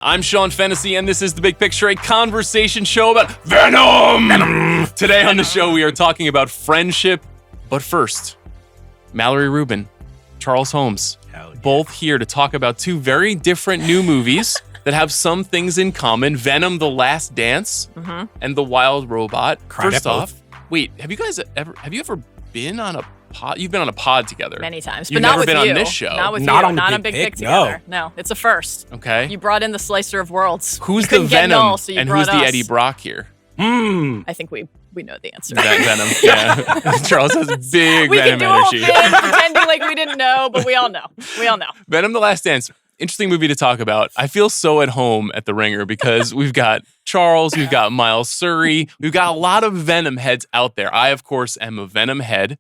I'm Sean Fennessey, and this is The Big Picture, a conversation show about Venom! Today on the show, we are talking about friendship. But first, Mallory Rubin, Charles Holmes, both here to talk about two very different new movies that have some things in common. Venom, The Last Dance, and The Wild Robot. First off, wait, have you ever been on a pod? You've been on a pod together. Many times, but You've not never with been you. on this show. Not with Not you. on Not the on Big Big Pick, Pick together. No, it's a first. Okay. You brought in the Slicer of Worlds. Who's the Couldn't get Venom null, so you and brought who's the us. Eddie Brock here? I think we know the answer. Venom. Yeah. Charles has big we Venom can do a whole energy. thing pretending like we didn't know, but we all know. We all know. Venom: The Last Dance. Interesting movie to talk about. I feel so at home at the Ringer because we've got Charles, we've got Miles Surrey, we've got a lot of Venom heads out there. I, of course, am a Venom head.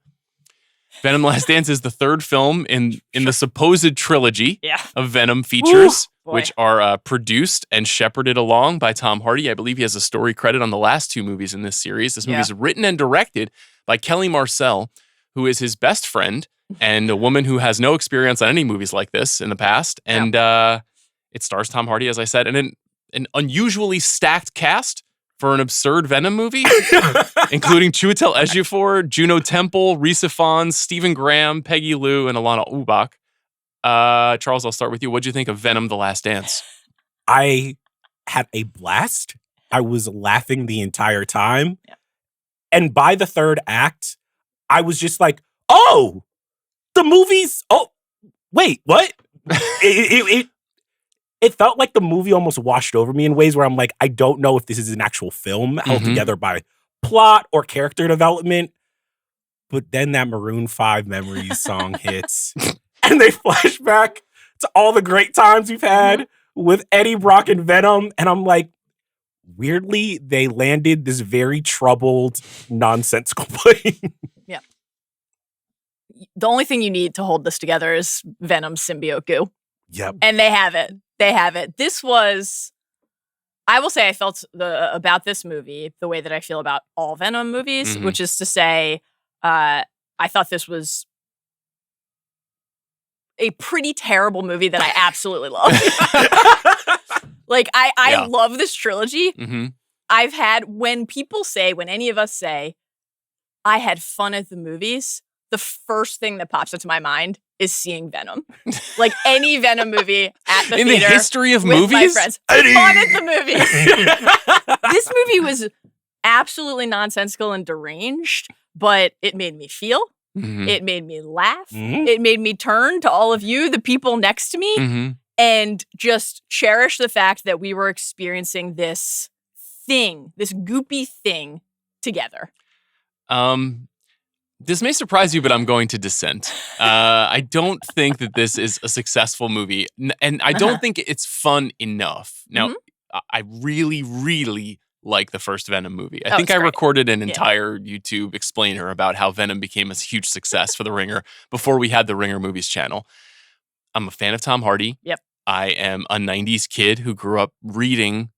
Venom: The Last Dance is the third film in the supposed trilogy of Venom features, which are produced and shepherded along by Tom Hardy. I believe he has a story credit on the last two movies in this series. This movie is written and directed by Kelly Marcel, who is his best friend and a woman who has no experience on any movies like this in the past. And it stars Tom Hardy, as I said, and an unusually stacked cast for an absurd Venom movie, including Chiwetel Ejiofor, Juno Temple, Rhys Ifans, Stephen Graham, Peggy Lou, and Alana Ubach. Charles, I'll start with you. What'd you think of Venom: The Last Dance? I had a blast. I was laughing the entire time. Yeah. And by the third act, I was just like, oh, the movie's, oh, wait, what? It felt like the movie almost washed over me in ways where I'm like, I don't know if this is an actual film held together by plot or character development. But then that Maroon 5 Memories song hits, and they flash back to all the great times we've had with Eddie Brock and Venom. And I'm like, weirdly, they landed this very troubled, nonsensical plane. Yeah. The only thing you need to hold this together is Venom's symbiote goo. Yep. And they have it. They have it. This was, I will say I felt about this movie the way that I feel about all Venom movies, which is to say, I thought this was a pretty terrible movie that I absolutely love. Like, I love this trilogy. I've had, when any of us say, I had fun at the movies, the first thing that pops into my mind is seeing Venom. Like any Venom movie at the In theater. the history of with movies? my friends. Fun at the movies. This movie was absolutely nonsensical and deranged, but it made me feel. It made me laugh. It made me turn to all of you, the people next to me, and just cherish the fact that we were experiencing this thing, this goopy thing together. This may surprise you, but I'm going to dissent. I don't think that this is a successful movie, and I don't think it's fun enough. Now, I really, really like the first Venom movie. I think I recorded an entire YouTube explainer about how Venom became a huge success for The Ringer before we had the Ringer Movies channel. I'm a fan of Tom Hardy. Yep. I am a 90s kid who grew up reading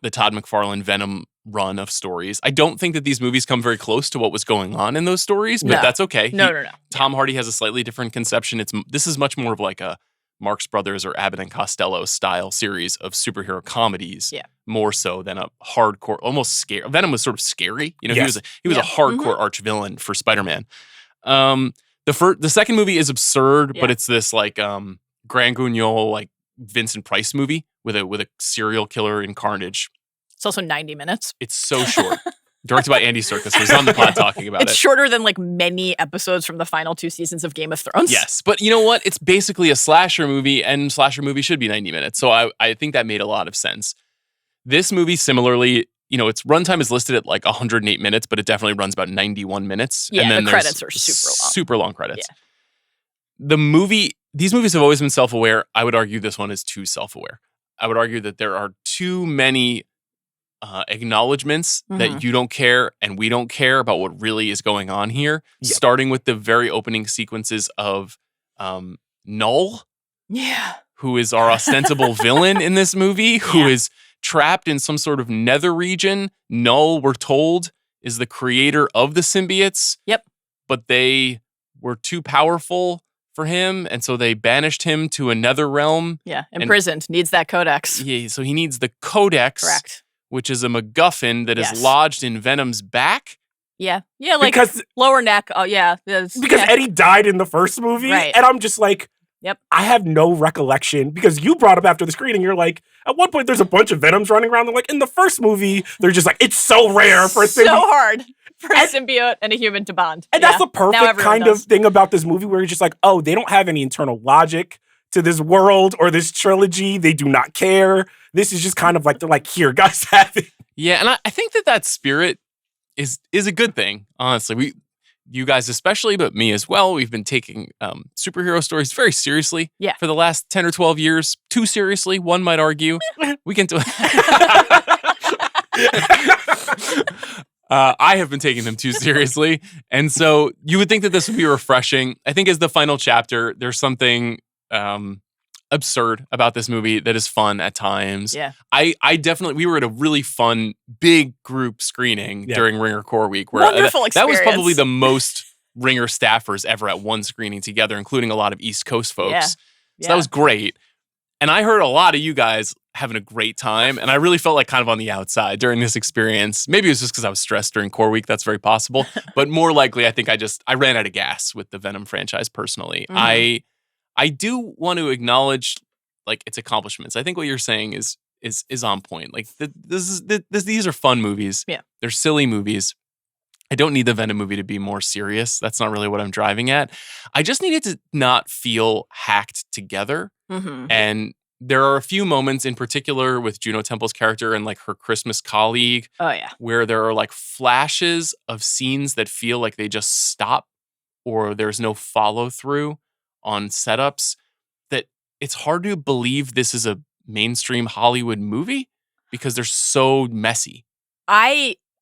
the Todd McFarlane Venom run of stories. I don't think that these movies come very close to what was going on in those stories, but that's okay. No. Tom Hardy has a slightly different conception. This is much more of like a Marx Brothers or Abbott and Costello style series of superhero comedies, more so than a hardcore, almost scary. Venom was sort of scary. You know, he was a hardcore arch villain for Spider-Man. The second movie is absurd, but it's this like Grand Guignol, like Vincent Price movie with a serial killer in carnage. It's also 90 minutes. It's so short. Directed by Andy Serkis, who's on the pod talking about It's shorter than like many episodes from the final 2 seasons of Game of Thrones. Yes, but you know what? It's basically a slasher movie, and slasher movie should be 90 minutes. So I think that made a lot of sense. This movie, similarly, you know, its runtime is listed at like 108 minutes, but it definitely runs about 91 minutes. Yeah, and then the credits are super long. Super long credits. Yeah. These movies have always been self-aware. I would argue this one is too self-aware. I would argue that there are too many acknowledgments that you don't care and we don't care about what really is going on here. Yep. Starting with the very opening sequences of Null, who is our ostensible villain in this movie, who is trapped in some sort of nether region. Null, we're told, is the creator of the symbiotes. Yep. But they were too powerful for him, and so they banished him to another realm. Yeah, imprisoned. Needs that codex. Yeah, so he needs the codex. Correct. Which is a MacGuffin that is lodged in Venom's back. Yeah, like because, lower neck. Oh, yeah. Because Eddie died in the first movie. Right. And I'm just like, yep. I have no recollection. Because you brought up after the screening, you're like, at one point there's a bunch of Venoms running around. They're like, in the first movie, they're just like, it's so rare for a symbiote. So hard for a symbiote and a human to bond. And that's the perfect kind of thing about this movie where you're just like, oh, they don't have any internal logic to this world or this trilogy. They do not care. This is just kind of like, they're like, here, guys, have it. Yeah, and I think that spirit is a good thing, honestly. You guys especially, but me as well, we've been taking superhero stories very seriously for the last 10 or 12 years. Too seriously, one might argue. We can do I have been taking them too seriously. And so you would think that this would be refreshing. I think as the final chapter, there's something absurd about this movie that is fun at times. Yeah. I definitely, we were at a really fun, big group screening during Ringer Core Week. Where Wonderful experience. That was probably the most Ringer staffers ever at one screening together, including a lot of East Coast folks. Yeah. So that was great. And I heard a lot of you guys having a great time. And I really felt like kind of on the outside during this experience. Maybe it was just because I was stressed during Core Week. That's very possible. But more likely, I think I ran out of gas with the Venom franchise personally. Mm-hmm. I do want to acknowledge like its accomplishments. I think what you're saying is on point. Like these are fun movies. Yeah. They're silly movies. I don't need the Venom movie to be more serious. That's not really what I'm driving at. I just need it to not feel hacked together. Mm-hmm. And there are a few moments in particular with Juno Temple's character and like her Christmas colleague. Oh, yeah. Where there are like flashes of scenes that feel like they just stop or there's no follow through on setups that it's hard to believe this is a mainstream Hollywood movie because they're so messy.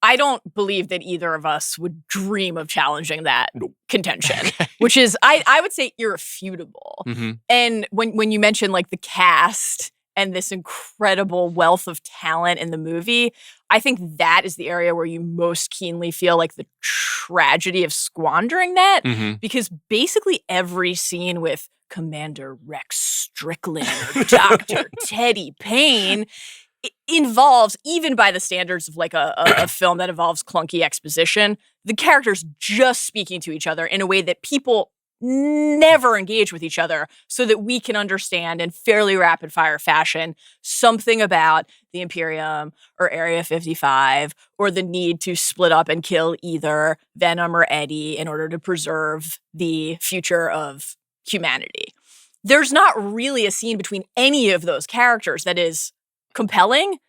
I don't believe that either of us would dream of challenging that contention, which is, I would say, irrefutable. Mm-hmm. And when you mention like the cast and this incredible wealth of talent in the movie, I think that is the area where you most keenly feel like the tragedy of squandering that. Mm-hmm. Because basically every scene with Commander Rex Strickland or Dr. Teddy Payne involves, even by the standards of like a film that involves clunky exposition, the characters just speaking to each other in a way that people never engage with each other so that we can understand in fairly rapid fire fashion something about the Imperium or Area 55 or the need to split up and kill either Venom or Eddie in order to preserve the future of humanity. There's not really a scene between any of those characters that is compelling,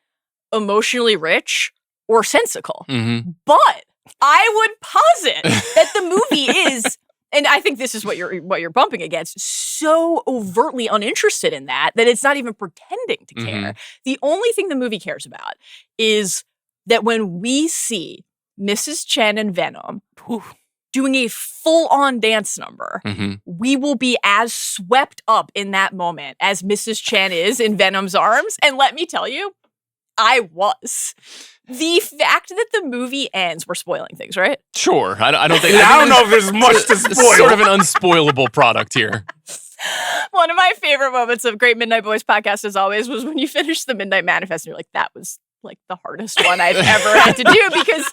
emotionally rich, or sensical. Mm-hmm. But I would posit that the movie is, and I think this is what you're bumping against, so overtly uninterested in that it's not even pretending to care. Mm-hmm. The only thing the movie cares about is that when we see Mrs. Chen and Venom doing a full-on dance number, mm-hmm. we will be as swept up in that moment as Mrs. Chen is in Venom's arms. And let me tell you, I was. The fact that the movie ends, we're spoiling things, right? Sure. I don't think... I don't know if there's much to spoil. It's sort of an unspoilable product here. One of my favorite moments of Great Midnight Boys podcast, as always, was when you finish the Midnight Manifest and you're like, that was like the hardest one I've ever had to do because...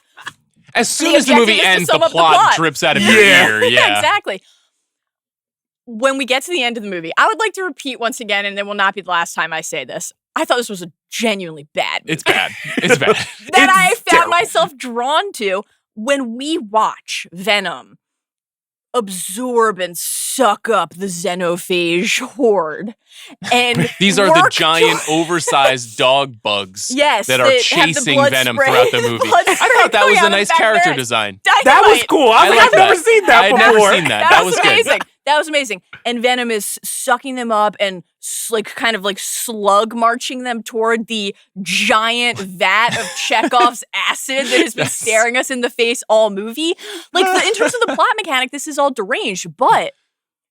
As soon as the movie ends, the plot drips out of your ear. Yeah, exactly. When we get to the end of the movie, I would like to repeat once again, and it will not be the last time I say this. I thought this was a genuinely bad movie. It's bad. It's bad. I found myself drawn to when we watch Venom absorb and suck up the xenophage horde. And these are the giant, oversized dog bugs that are chasing Venom throughout the movie. I thought that was a nice character design. That was cool. I've never seen that before. I'd never seen that. That was amazing. Good. That was amazing. And Venom is sucking them up and like kind of like slug marching them toward the giant vat of Chekhov's acid that has been staring us in the face all movie. Like in terms of the plot mechanic, this is all deranged, but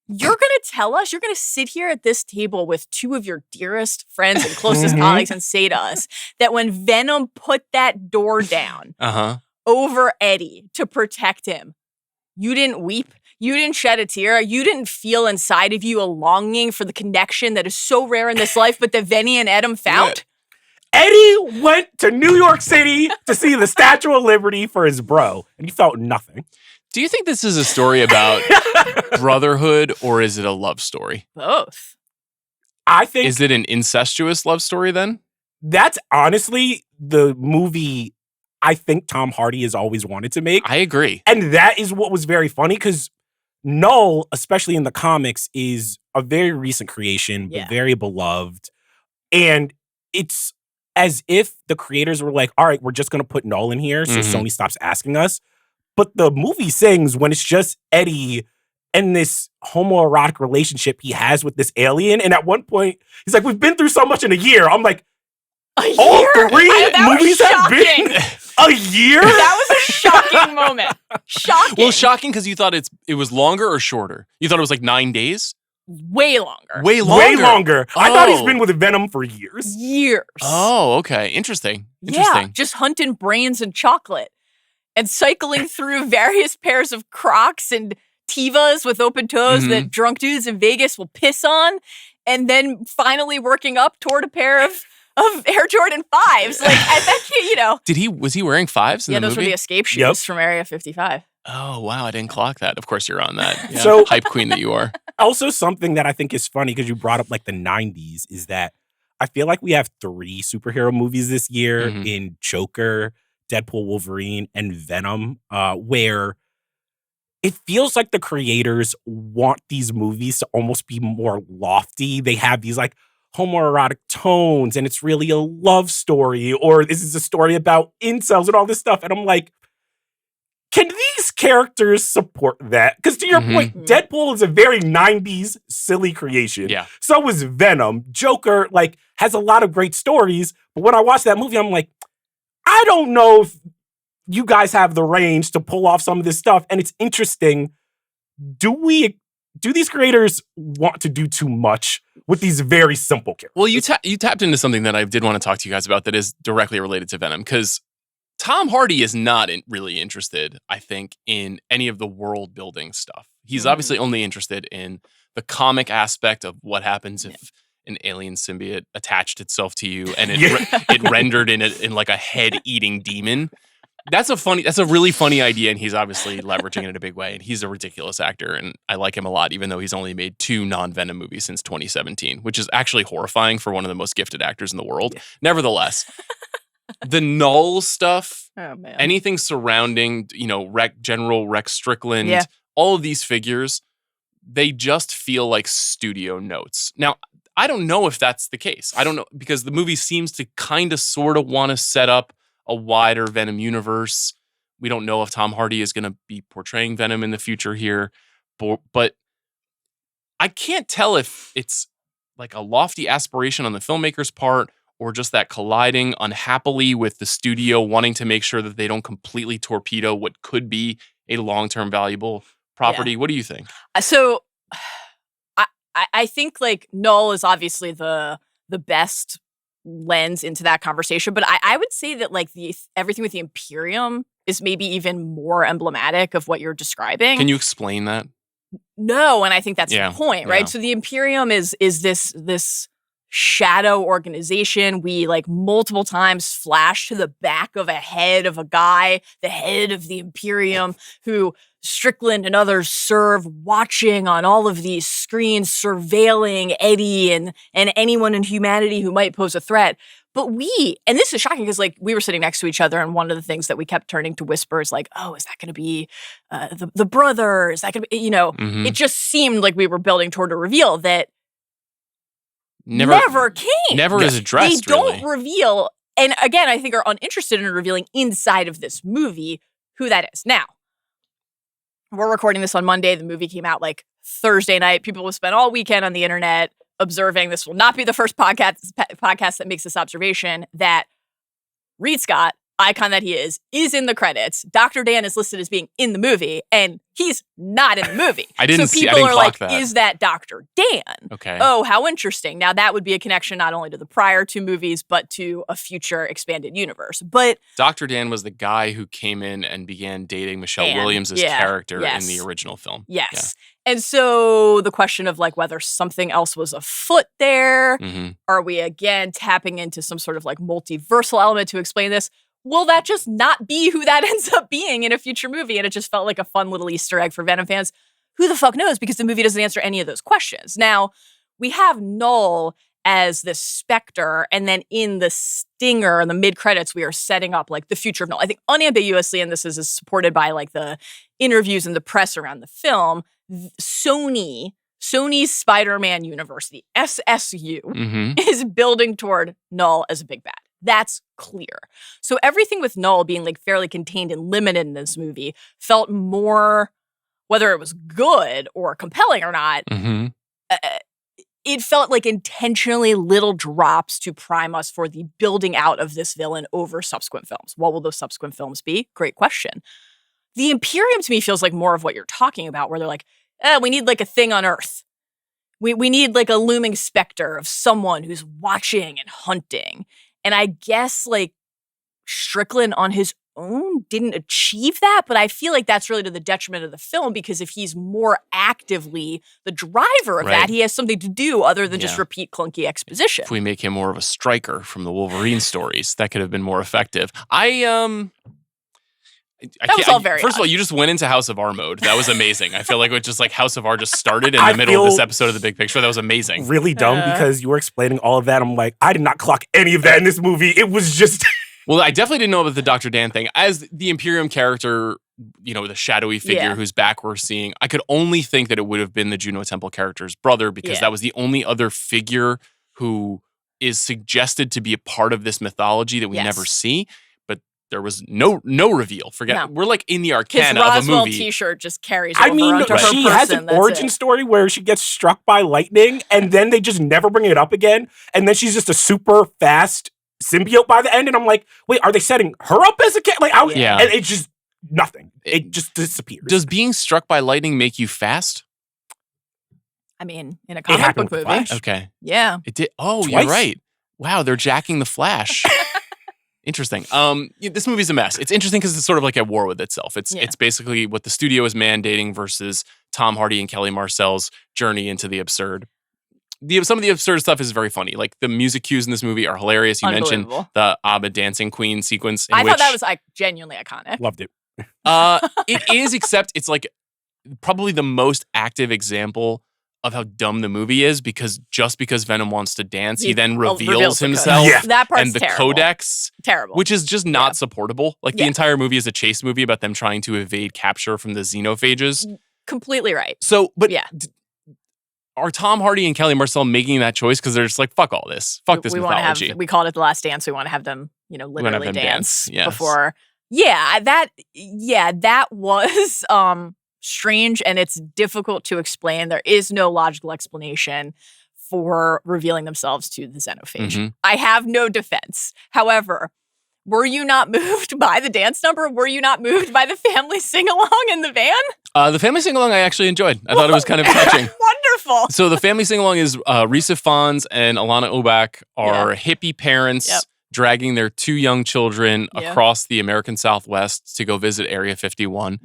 you're going to tell us, you're going to sit here at this table with two of your dearest friends and closest colleagues and say to us that when Venom put that door down over Eddie to protect him, you didn't weep. You didn't shed a tear. You didn't feel inside of you a longing for the connection that is so rare in this life, but that Venny and Adam found. Eddie went to New York City to see the Statue of Liberty for his bro, and he felt nothing. Do you think this is a story about brotherhood, or is it a love story? Both. I think... Is it an incestuous love story then? That's honestly the movie I think Tom Hardy has always wanted to make. I agree. And that is what was very funny, because Null, especially in the comics, is a very recent creation, but very beloved. And it's as if the creators were like, all right, we're just going to put Null in here so Sony stops asking us. But the movie sings when it's just Eddie and this homoerotic relationship he has with this alien. And at one point, he's like, we've been through so much in a year. I'm like, all three movies have been a year? That was a shocking moment. Shocking. Well, shocking because you thought it was longer or shorter? You thought it was like 9 days? Way longer. Way longer? I thought he's been with Venom for years. Years. Oh, okay. Interesting. Yeah, just hunting brains and chocolate and cycling through various pairs of Crocs and Tevas with open toes that drunk dudes in Vegas will piss on, and then finally working up toward a pair of Air Jordan 5s. Like, I bet was he wearing 5s in the movie? Yeah, those were the escape shoes from Area 55. Oh, wow. I didn't clock that. Of course you're on that. Yeah. So, hype queen that you are. Also, something that I think is funny, because you brought up like the 90s, is that I feel like we have 3 superhero movies this year in Joker, Deadpool, Wolverine, and Venom, where it feels like the creators want these movies to almost be more lofty. They have these like homoerotic tones, and it's really a love story, or this is a story about incels and all this stuff. And I'm like, can these characters support that? Because to your point, Deadpool is a very 90s silly creation. Yeah. So is Venom. Joker, like, has a lot of great stories, but when I watch that movie, I'm like, I don't know if you guys have the range to pull off some of this stuff. And it's interesting. Do these creators want to do too much with these very simple characters? Well, you tapped into something that I did want to talk to you guys about that is directly related to Venom, because Tom Hardy is not really interested, I think, in any of the world building stuff. He's obviously only interested in the comic aspect of what happens if an alien symbiote attached itself to you and it rendered in like a head-eating demon. That's a really funny idea, and he's obviously leveraging it in a big way. And he's a ridiculous actor, and I like him a lot, even though he's only made 2 non-Venom movies since 2017, which is actually horrifying for one of the most gifted actors in the world. Yeah. Nevertheless, the Null stuff, anything surrounding, General Rex Strickland, all of these figures, they just feel like studio notes. Now, I don't know if that's the case. I don't know, because the movie seems to kind of sort of want to set up a wider Venom universe. We don't know if Tom Hardy is going to be portraying Venom in the future here, but I can't tell if it's like a lofty aspiration on the filmmaker's part or just that colliding unhappily with the studio wanting to make sure that they don't completely torpedo what could be a long-term valuable property. Yeah. What do you think? So I think like Null is obviously the best lens into that conversation, but I would say that like everything with the Imperium is maybe even more emblematic of what you're describing. Can you explain that? No, and I think that's the point, right? Yeah. So the Imperium is this shadow organization. We like multiple times flash to the back of a head of a guy, the head of the Imperium, who Strickland and others serve, watching on all of these screens, surveilling Eddie and anyone in humanity who might pose a threat. But and this is shocking because like we were sitting next to each other, and one of the things that we kept turning to whisper is like, oh, is that going to be the brother? Is that going to be, it just seemed like we were building toward a reveal that never came. Never is addressed. They don't reveal, and again, I think are uninterested in revealing inside of this movie who that is. Now, we're recording this on Monday. The movie came out like Thursday night. People will spend all weekend on the internet observing. This will not be the first podcast that makes this observation that Reed Scott, icon that he is in the credits. Dr. Dan is listed as being in the movie, and he's not in the movie. I didn't so people I didn't are clock like, that. is that Dr. Dan? Okay. Oh, how interesting. Now that would be a connection not only to the prior two movies, but to a future expanded universe. But Dr. Dan was the guy who came in and began dating Michelle Williams' character in the original film. Yes. Yeah. And so the question of like whether something else was afoot there, are we again tapping into some sort of like multiversal element to explain this? Will that just not be who that ends up being in a future movie? And it just felt like a fun little Easter egg for Venom fans. Who the fuck knows? Because the movie doesn't answer any of those questions. Now, we have Null as the Spectre, and then in the stinger, in the mid-credits, we are setting up like the future of Null. I think unambiguously, and this is supported by like the interviews and the press around the film, Sony's Spider-Man universe, the SSU, is building toward Null as a big bad. That's clear. So everything with Null being like fairly contained and limited in this movie felt more, whether it was good or compelling or not, it felt like intentionally little drops to prime us for the building out of this villain over subsequent films. What will those subsequent films be? Great question. The Imperium to me feels like more of what you're talking about, where they're like, we need like a thing on Earth. We need like a looming specter of someone who's watching and hunting. And I guess like Strickland on his own didn't achieve that, but I feel like that's really to the detriment of the film, because if he's more actively the driver of that, he has something to do other than just repeat clunky exposition. If we make him more of a striker from the Wolverine stories, that could have been more effective. First of all, you just went into House of R mode. That was amazing. I feel like it just like House of R just started in the middle of this episode of The Big Picture. That was amazing. Really dumb because you were explaining all of that. I'm like, I did not clock any of that in this movie. It was just... Well, I definitely didn't know about the Dr. Dan thing. As the Imperium character, you know, the shadowy figure whose back we're seeing, I could only think that it would have been the Juno Temple character's brother, because that was the only other figure who is suggested to be a part of this mythology that we never see. But there was no reveal. We're like in the arcana of a Roswell movie. T-shirt just carries over onto her she person. has an origin story where she gets struck by lightning, and then they just never bring it up again, and then she's just a super fast symbiote by the end, and I'm like, wait, are they setting her up as a cat? Like, and it's just nothing. It just disappears. Does being struck by lightning make you fast? I mean, in a comic book movie. Flash. Okay. Yeah. It did. Oh, Twice. You're right. Wow, they're jacking the Flash. Interesting. This movie's a mess. It's interesting because it's sort of like at war with itself. It's basically what the studio is mandating versus Tom Hardy and Kelly Marcel's journey into the absurd. Some of the absurd stuff is very funny. Like the music cues in this movie are hilarious. You mentioned the ABBA dancing queen sequence. I thought that was genuinely iconic. Loved it. It is, except it's like probably the most active example of how dumb the movie is, because just because Venom wants to dance, he then reveals himself. That part's and the terrible. codex. Terrible. Which is just not supportable. Like the entire movie is a chase movie about them trying to evade capture from the xenophages. Completely right. So, but are Tom Hardy and Kelly Marcel making that choice because they're just like, fuck all this. Fuck this mythology. We called it The Last Dance. We want to have them, literally dance yes. before. Yeah, that was strange, and it's difficult to explain. There is no logical explanation for revealing themselves to the xenophage. I have no defense. However, were you not moved by the dance number? Were you not moved by the family sing-along in the van? The family sing-along I actually enjoyed. I thought it was kind of touching. Wonderful. So the family sing-along is Risa Fons and Alana Obak are hippie parents dragging their two young children across the American Southwest to go visit Area 51.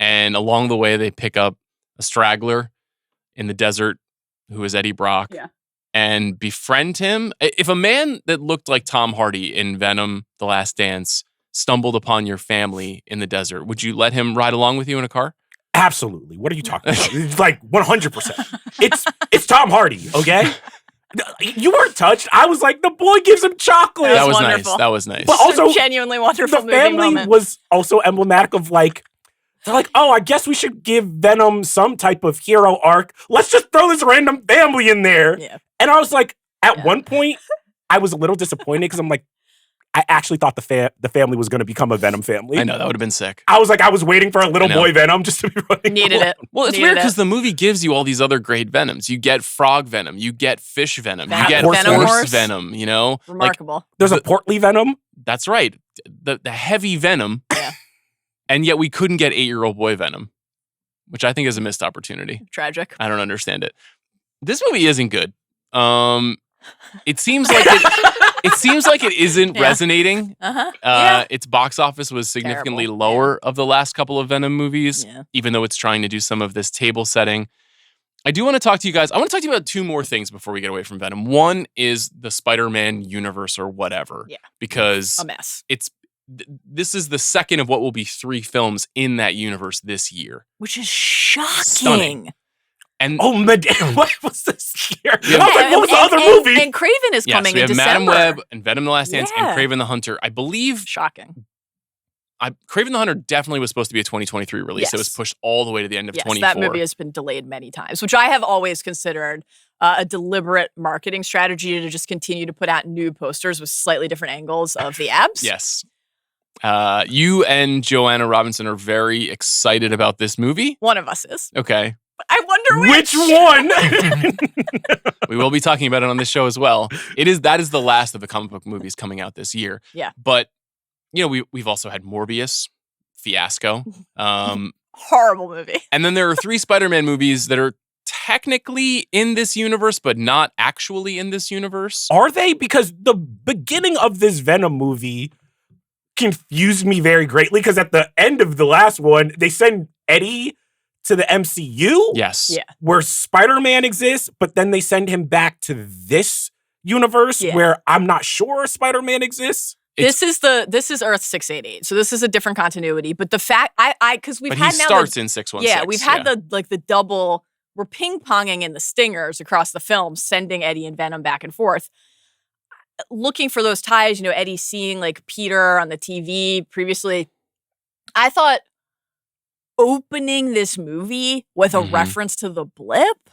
And along the way, they pick up a straggler in the desert who is Eddie Brock. And befriend him. If a man that looked like Tom Hardy in Venom, The Last Dance, stumbled upon your family in the desert, would you let him ride along with you in a car? Absolutely. What are you talking about? It's like 100%. It's Tom Hardy, okay? You weren't touched. I was like, the boy gives him chocolate. That was wonderful. Nice. That was nice. But also, genuinely wonderful. The family moment. was also emblematic of like, they're like, oh, I guess we should give Venom some type of hero arc. Let's just throw this random family in there. And I was like, at one point, I was a little disappointed because I'm like, I actually thought the family was going to become a Venom family. I know, that would have been sick. I was like, I was waiting for a little boy Venom just to be running. Needed it. Well, it's weird because the movie gives you all these other great Venoms. You get frog Venom, you get fish Venom, you get horse Venom, Remarkable. There's a portly Venom. That's right. the heavy Venom, Yeah. and yet we couldn't get 8-year-old boy Venom, which I think is a missed opportunity. Tragic. I don't understand it. This movie isn't good. It seems like it isn't resonating. Its box office was significantly lower of the last couple of Venom movies, even though it's trying to do some of this table setting. I do want to talk to you guys. I want to talk to you about two more things before we get away from Venom. One is the Spider-Man universe or whatever. Yeah. Because a mess. This is the second of what will be 3 films in that universe this year. Which is shocking. Stunning. And what was this year? Yeah, what was the other movie? And Craven is coming in December. Madam Web and Venom the Last Dance and Craven the Hunter. I believe... Shocking. Craven the Hunter definitely was supposed to be a 2023 release. Yes. It was pushed all the way to the end of 24. That movie has been delayed many times, which I have always considered a deliberate marketing strategy to just continue to put out new posters with slightly different angles of the abs. Yes. You and Joanna Robinson are very excited about this movie. One of us is. Okay. I wonder which one. We will be talking about it on this show as well. That is the last of the comic book movies coming out this year. Yeah. But we've also had Morbius, fiasco. Horrible movie. And then there are 3 Spider-Man movies that are technically in this universe, but not actually in this universe. Are they? Because the beginning of this Venom movie confused me very greatly, because at the end of the last one, they send Eddie to the MCU. Yes. Yeah. Where Spider-Man exists, but then they send him back to this universe where I'm not sure Spider-Man exists. This is Earth 688, so this is a different continuity. But the fact because we've had he now starts in 616. Yeah, we've had the double. We're ping ponging in the stingers across the film, sending Eddie and Venom back and forth, looking for those ties. Eddie seeing like Peter on the TV previously. I thought opening this movie with a reference to the blip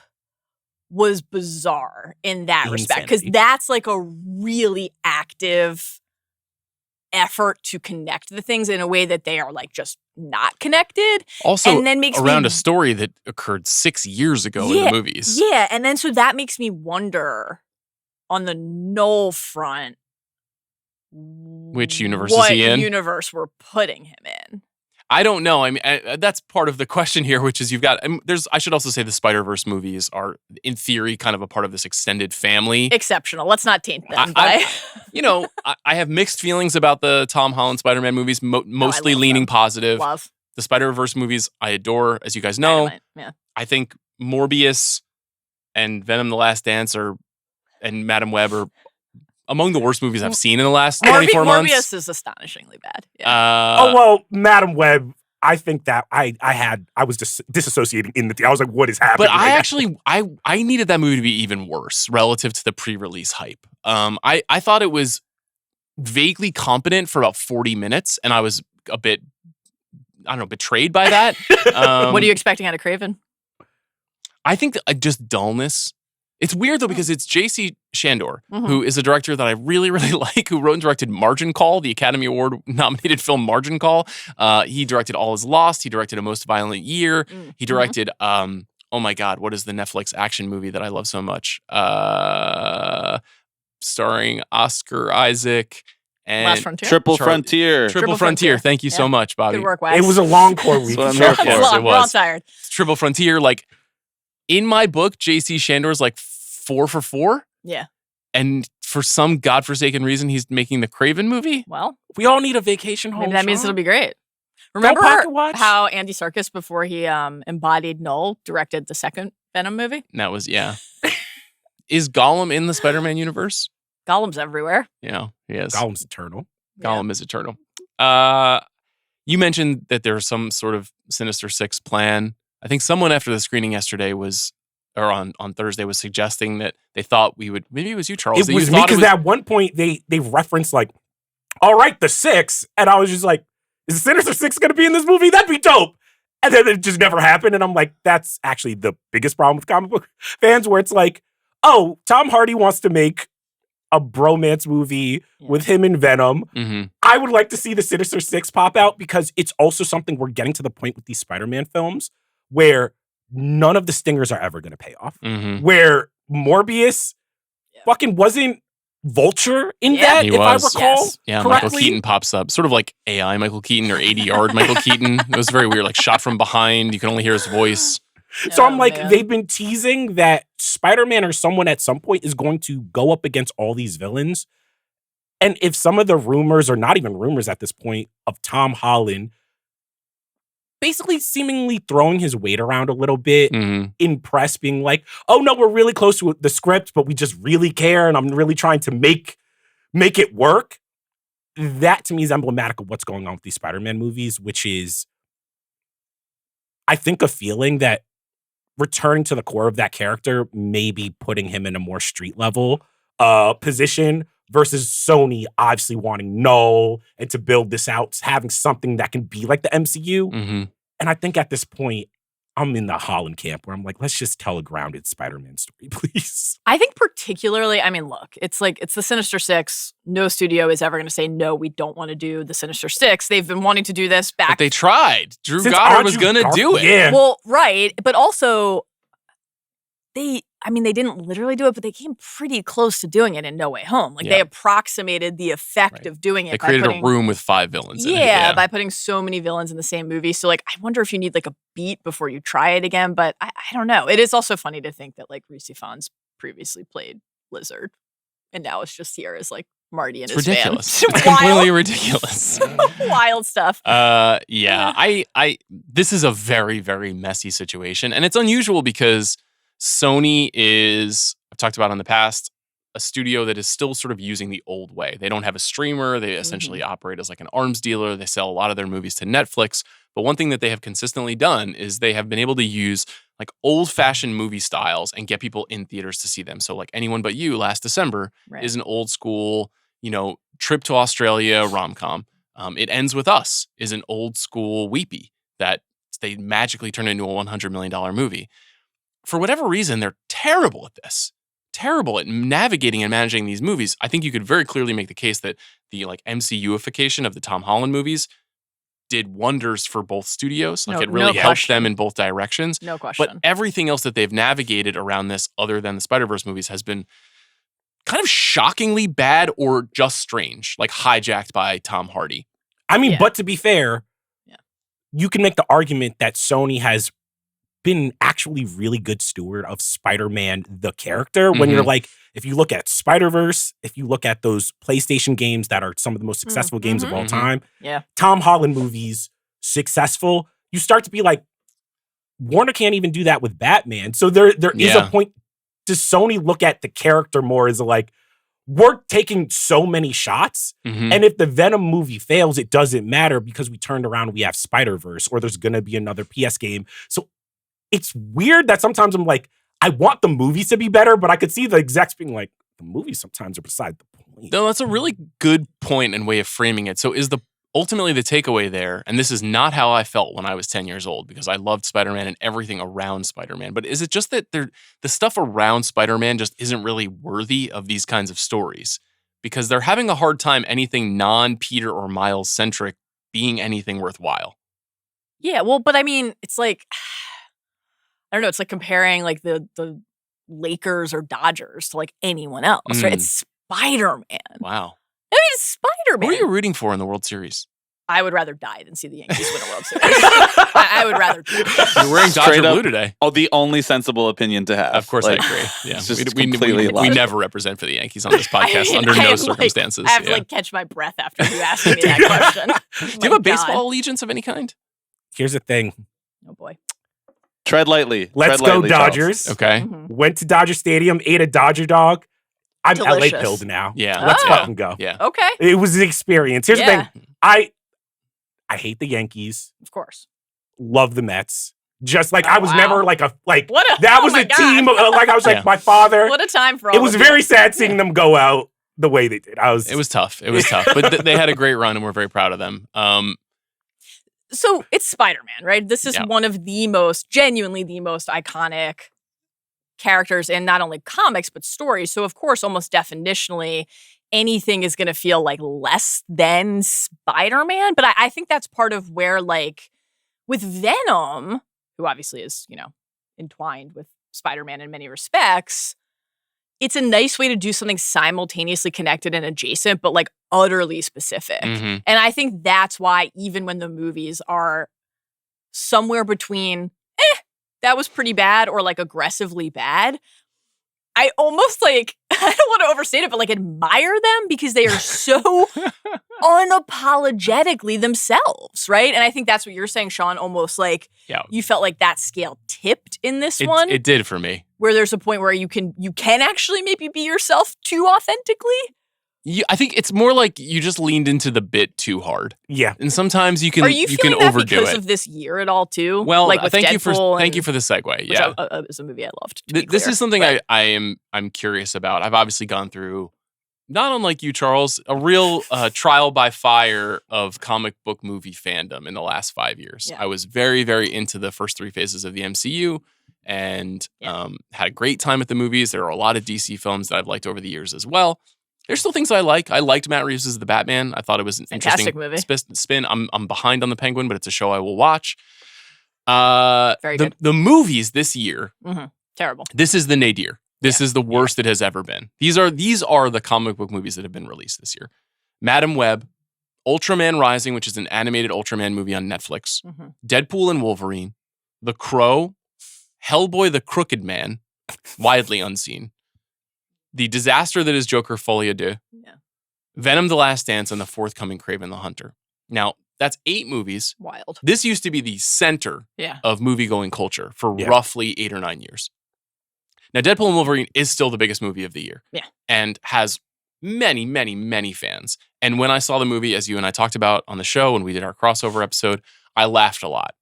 was bizarre in that respect, because that's like a really active effort to connect the things in a way that they are like just not connected. Also, and then makes around a story that occurred 6 years ago in the movies. Yeah, and then so that makes me wonder on the Noel front, which universe is he in? What universe we're putting him in? I don't know. I mean, that's part of the question here, which is you've got. I should also say the Spider-Verse movies are, in theory, kind of a part of this extended family. Exceptional. Let's not taint them. I have mixed feelings about the Tom Holland Spider-Man movies. Mostly leaning positive. Love the Spider-Verse movies. I adore, as you guys know. Yeah. I think Morbius and Venom: The Last Dance and Madam Web are among the worst movies I've seen in the last 24 months. Morbius is astonishingly bad. Yeah. Madam Web, I think that I was just disassociating in the theater. I was like, what is happening? But I needed that movie to be even worse relative to the pre-release hype. I thought it was vaguely competent for about 40 minutes, and I was a bit, betrayed by that. What are you expecting out of Craven? I think just dullness. It's weird, though, because it's J.C. Shandor, who is a director that I really, really like, who wrote and directed Margin Call, the Academy Award-nominated film Margin Call. He directed All Is Lost. He directed A Most Violent Year. He directed, oh my God, what is the Netflix action movie that I love so much? Starring Oscar Isaac and Last Frontier? Triple Frontier. Triple Frontier. Thank you so much, Bobby. Good work, Wags. It was a long core week. That's what I'm here for. It was. We're all tired. Triple Frontier, like, in my book, J.C. Shandor's like 4 for 4. Yeah. And for some godforsaken reason, he's making the Craven movie. Well, we all need a vacation home. maybe that means it'll be great. Remember how Andy Serkis, before he embodied Noel, directed the second Venom movie? That was, Is Gollum in the Spider-Man universe? Gollum's everywhere. Yeah, he is. Gollum's eternal. Gollum is eternal. You mentioned that there's some sort of Sinister Six plan. I think someone after the screening yesterday on Thursday was suggesting that they thought we would, maybe it was you, Charles. It was me, because at one point they referenced like, all right, the Six. And I was just like, is the Sinister Six going to be in this movie? That'd be dope. And then it just never happened. And I'm like, that's actually the biggest problem with comic book fans, where it's like, oh, Tom Hardy wants to make a bromance movie with him and Venom. I would like to see the Sinister Six pop out, because it's also something we're getting to the point with these Spider-Man films where none of the stingers are ever going to pay off. Where Morbius fucking wasn't Vulture in Yeah. that, He if I was. recall Yes. Yeah, correctly. Michael Keaton pops up, sort of like AI Michael Keaton or 80-yard Michael Keaton. It was very weird, like shot from behind. You can only hear his voice. So I'm Oh, like, man. they've been teasing that Spider-Man or someone at some point is going to go up against all these villains. And if some of the rumors, or not even rumors at this point, of Tom Holland basically seemingly throwing his weight around a little bit Mhm. in press, being like, oh no, we're really close to the script, but we just really care, and I'm really trying to make it work. That to me is emblematic of what's going on with these Spider-Man movies, which is, I think, a feeling that returning to the core of that character, maybe putting him in a more street level position versus Sony obviously wanting Null and to build this out, having something that can be like the MCU. Mhm. And I think at this point, I'm in the Holland camp where I'm like, let's just tell a grounded Spider-Man story, please. I think particularly, I mean, look, it's the Sinister Six. No studio is ever going to say, no, we don't want to do the Sinister Six. They've been wanting to do this back. But they tried. Drew Since Goddard was Andrew going to do it. Yeah. Well, right. But also, they didn't literally do it, but they came pretty close to doing it in No Way Home. Like, Yeah. they approximated the effect Right. of doing it. They by created putting, a room with 5 villains in it. Yeah, by putting so many villains in the same movie. So, like, I wonder if you need, like, a beat before you try it again. But I don't know. It is also funny to think that, like, Reese Ifans previously played Lizard. And now it's just here as, like, Marty and It's his ridiculous. band. It's completely ridiculous. Wild stuff. Yeah, I this is a very, very messy situation. And it's unusual because Sony is, I've talked about in the past, a studio that is still sort of using the old way. They don't have a streamer. They essentially operate as like an arms dealer. They sell a lot of their movies to Netflix. But one thing that they have consistently done is they have been able to use like old-fashioned movie styles and get people in theaters to see them. So like Anyone But You last December Right. is an old school, trip to Australia rom-com. It Ends With Us is an old school weepy that they magically turned into a $100 million movie. For whatever reason, they're terrible at this. Terrible at navigating and managing these movies. I think you could very clearly make the case that the like MCUification of the Tom Holland movies did wonders for both studios. Like it really helped them in both directions. No question. But everything else that they've navigated around this, other than the Spider-Verse movies, has been kind of shockingly bad or just strange, like hijacked by Tom Hardy. I mean, Yeah. but to be fair, you can make the argument that Sony has been actually really good steward of Spider-Man, the character. When you're like, if you look at Spider-Verse, if you look at those PlayStation games that are some of the most successful games of all time, Tom Holland movies, successful, you start to be like, Warner can't even do that with Batman. So there is a point. Does Sony look at the character more as like, we're taking so many shots, and if the Venom movie fails, it doesn't matter because we turned around and we have Spider-Verse, or there's going to be another PS game. So it's weird that sometimes I'm like, I want the movies to be better, but I could see the execs being like, the movies sometimes are beside the point. No, that's a really good point and way of framing it. So is ultimately the takeaway there, and this is not how I felt when I was 10 years old, because I loved Spider-Man and everything around Spider-Man, but is it just that the stuff around Spider-Man just isn't really worthy of these kinds of stories? Because they're having a hard time anything non-Peter or Miles centric being anything worthwhile. Yeah, well, but I mean, it's like, I don't know, it's like comparing like the Lakers or Dodgers to like anyone else, right? It's Spider-Man. Wow. I mean, it's Spider-Man. Who are you rooting for in the World Series? I would rather die than see the Yankees win a World Series. I would rather do that. You're wearing Dodger Straight up, blue today. Oh, the only sensible opinion to have. Of course, Like, I agree. Yeah, it's just we completely we logical. never represent for the Yankees on this podcast under no circumstances. I have to like catch my breath after you ask me that question. Do you have a baseball allegiance of any kind? Here's the thing. Oh boy. Tread lightly. Let's Tread go lightly, Charles. Dodgers. Okay. Went to Dodger Stadium, ate a Dodger dog. I'm Delicious. LA pilled now. Yeah. Let's yeah. fucking go. Yeah. Okay. It was an experience. Here's Yeah. the thing. I hate the Yankees. Of course. Love the Mets. Just like Oh, I was wow. never like What a that oh was my a God. team. Like I was like Yeah. my father. What a time for all It was of you. very sad seeing them go out the way they did. It was tough. It was tough. But they had a great run and we're very proud of them. So it's Spider-Man, right? This is Yeah. one of genuinely the most iconic characters in not only comics, but stories. So of course, almost definitionally, anything is going to feel like less than Spider-Man. But I think that's part of where, like, with Venom, who obviously is, entwined with Spider-Man in many respects, it's a nice way to do something simultaneously connected and adjacent, but like utterly specific. And I think that's why even when the movies are somewhere between, that was pretty bad or like aggressively bad, I almost like, I don't want to overstate it, but like admire them because they are so unapologetically themselves, right? And I think that's what you're saying, Sean, almost like you felt like that scale tipped in this one. It did for me. Where there's a point where you can actually maybe be yourself too authentically. I think it's more like you just leaned into the bit too hard. Yeah. And sometimes you can Are you can feeling that overdo because it. of this year at all too? Well, like with thank you for the segue. Which Yeah. is a movie I loved. This is something I'm curious about. I've obviously gone through, not unlike you, Charles, a real trial by fire of comic book movie fandom in the last 5 years. Yeah. I was very, very into the first 3 phases of the MCU and had a great time at the movies. There are a lot of DC films that I've liked over the years as well. There's still things I like. I liked Matt Reeves' The Batman. I thought it was an Fantastic interesting spin. I'm behind on The Penguin, but it's a show I will watch. Very good. The movies this year, Terrible. this is the nadir. This is the worst it has ever been. These are the comic book movies that have been released this year. Madam Web, Ultraman Rising, which is an animated Ultraman movie on Netflix, Deadpool and Wolverine, The Crow, Hellboy the Crooked Man, widely unseen, The Disaster That Is Joker Folie à Deux, Venom the Last Dance, and the forthcoming Kraven the Hunter. Now, that's 8 movies. Wild. This used to be the center of movie-going culture for roughly 8 or 9 years. Now, Deadpool and Wolverine is still the biggest movie of the year. Yeah. And has many, many, many fans. And when I saw the movie, as you and I talked about on the show when we did our crossover episode, I laughed a lot.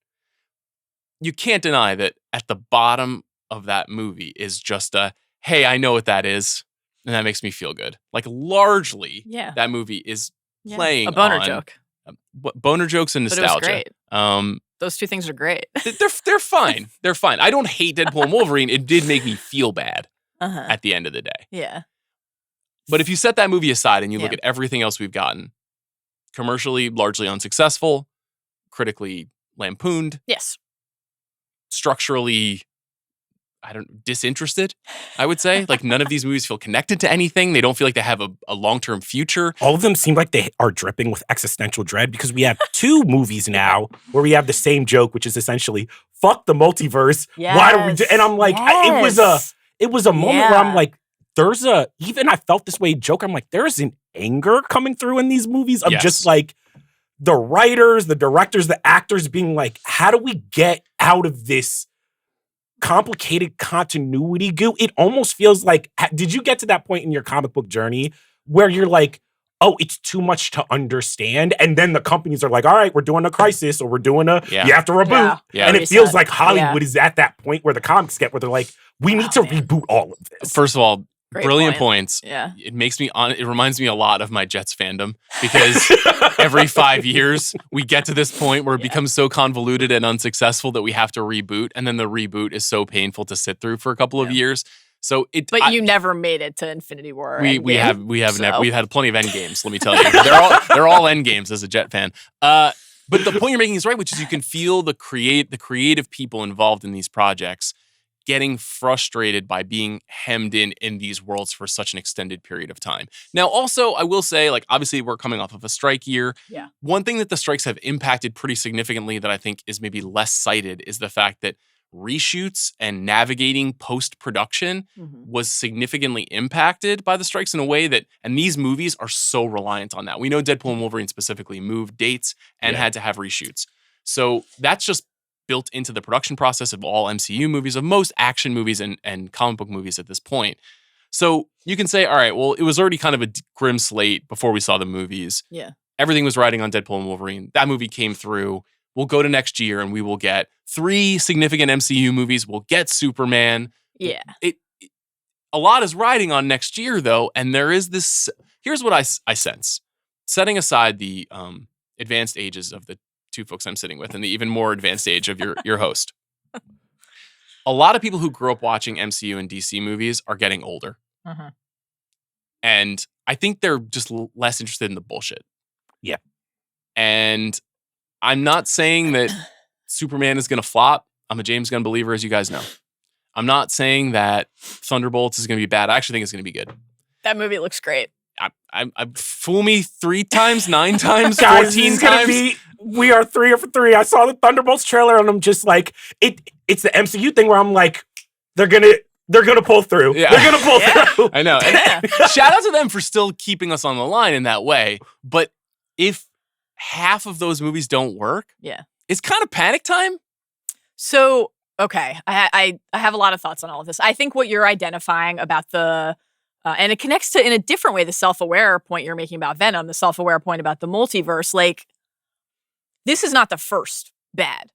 You can't deny that at the bottom of that movie is just a, hey, I know what that is. And that makes me feel good. Like, largely, that movie is playing a boner on joke. Boner jokes and nostalgia. But it was great. Those two things are great. They're fine. They're fine. I don't hate Deadpool and Wolverine. It did make me feel bad at the end of the day. Yeah. But if you set that movie aside and you look at everything else we've gotten, commercially largely unsuccessful, critically lampooned. Yes. Structurally, disinterested, I would say. Like, none of these movies feel connected to anything. They don't feel like they have a long-term future. All of them seem like they are dripping with existential dread because we have 2 movies now where we have the same joke, which is essentially, fuck the multiverse. Yes. Why do we do? And I'm like, it was a moment where I'm like, even I felt this way joke. I'm like, there's an anger coming through in these movies of just like the writers, the directors, the actors being like, how do we get out of this complicated continuity goo? It almost feels like, did you get to that point in your comic book journey where you're like, oh, it's too much to understand? And then the companies are like, all right, we're doing a crisis or we're doing you have to reboot. And it feels like Hollywood is at that point where the comics get where they're like, we need to reboot all of this. First of all, Great brilliant point. points. Yeah. It reminds me a lot of my Jets fandom because every 5 years we get to this point where it becomes so convoluted and unsuccessful that we have to reboot, and then the reboot is so painful to sit through for a couple of years. So you never made it to Infinity War. We have never. We've had plenty of end games. Let me tell you, they're all end games as a Jet fan. But the point you're making is right, which is you can feel the creative people involved in these projects getting frustrated by being hemmed in these worlds for such an extended period of time. Now, also, I will say, like, obviously we're coming off of a strike year. Yeah. One thing that the strikes have impacted pretty significantly that I think is maybe less cited is the fact that reshoots and navigating post-production was significantly impacted by the strikes in a way that, and these movies are so reliant on that. We know Deadpool and Wolverine specifically moved dates and had to have reshoots. So that's just built into the production process of all MCU movies, of most action movies and comic book movies at this point. So you can say, all right, well, it was already kind of a grim slate before we saw the movies. Yeah. Everything was riding on Deadpool and Wolverine. That movie came through. We'll go to next year and we will get 3 significant MCU movies. We'll get Superman. Yeah. A lot is riding on next year, though, and there is this. Here's what I sense. Setting aside the advanced ages of the 2 folks I'm sitting with and the even more advanced age of your host. A lot of people who grew up watching MCU and DC movies are getting older. And I think they're just less interested in the bullshit. Yeah. And I'm not saying that Superman is going to flop. I'm a James Gunn believer, as you guys know. I'm not saying that Thunderbolts is going to be bad. I actually think it's going to be good. That movie looks great. I fool me 3 times, 9 times, Guys, 14 times. We are 3 for 3. I saw the Thunderbolts trailer and I'm just like, it's the MCU thing where I'm like, they're gonna pull through. Yeah. They're gonna pull through. I know. And shout out to them for still keeping us on the line in that way. But if half of those movies don't work, it's kind of panic time. So, okay, I have a lot of thoughts on all of this. I think what you're identifying about and it connects to, in a different way, the self-aware point you're making about Venom, the self-aware point about the multiverse. Like, this is not the first bad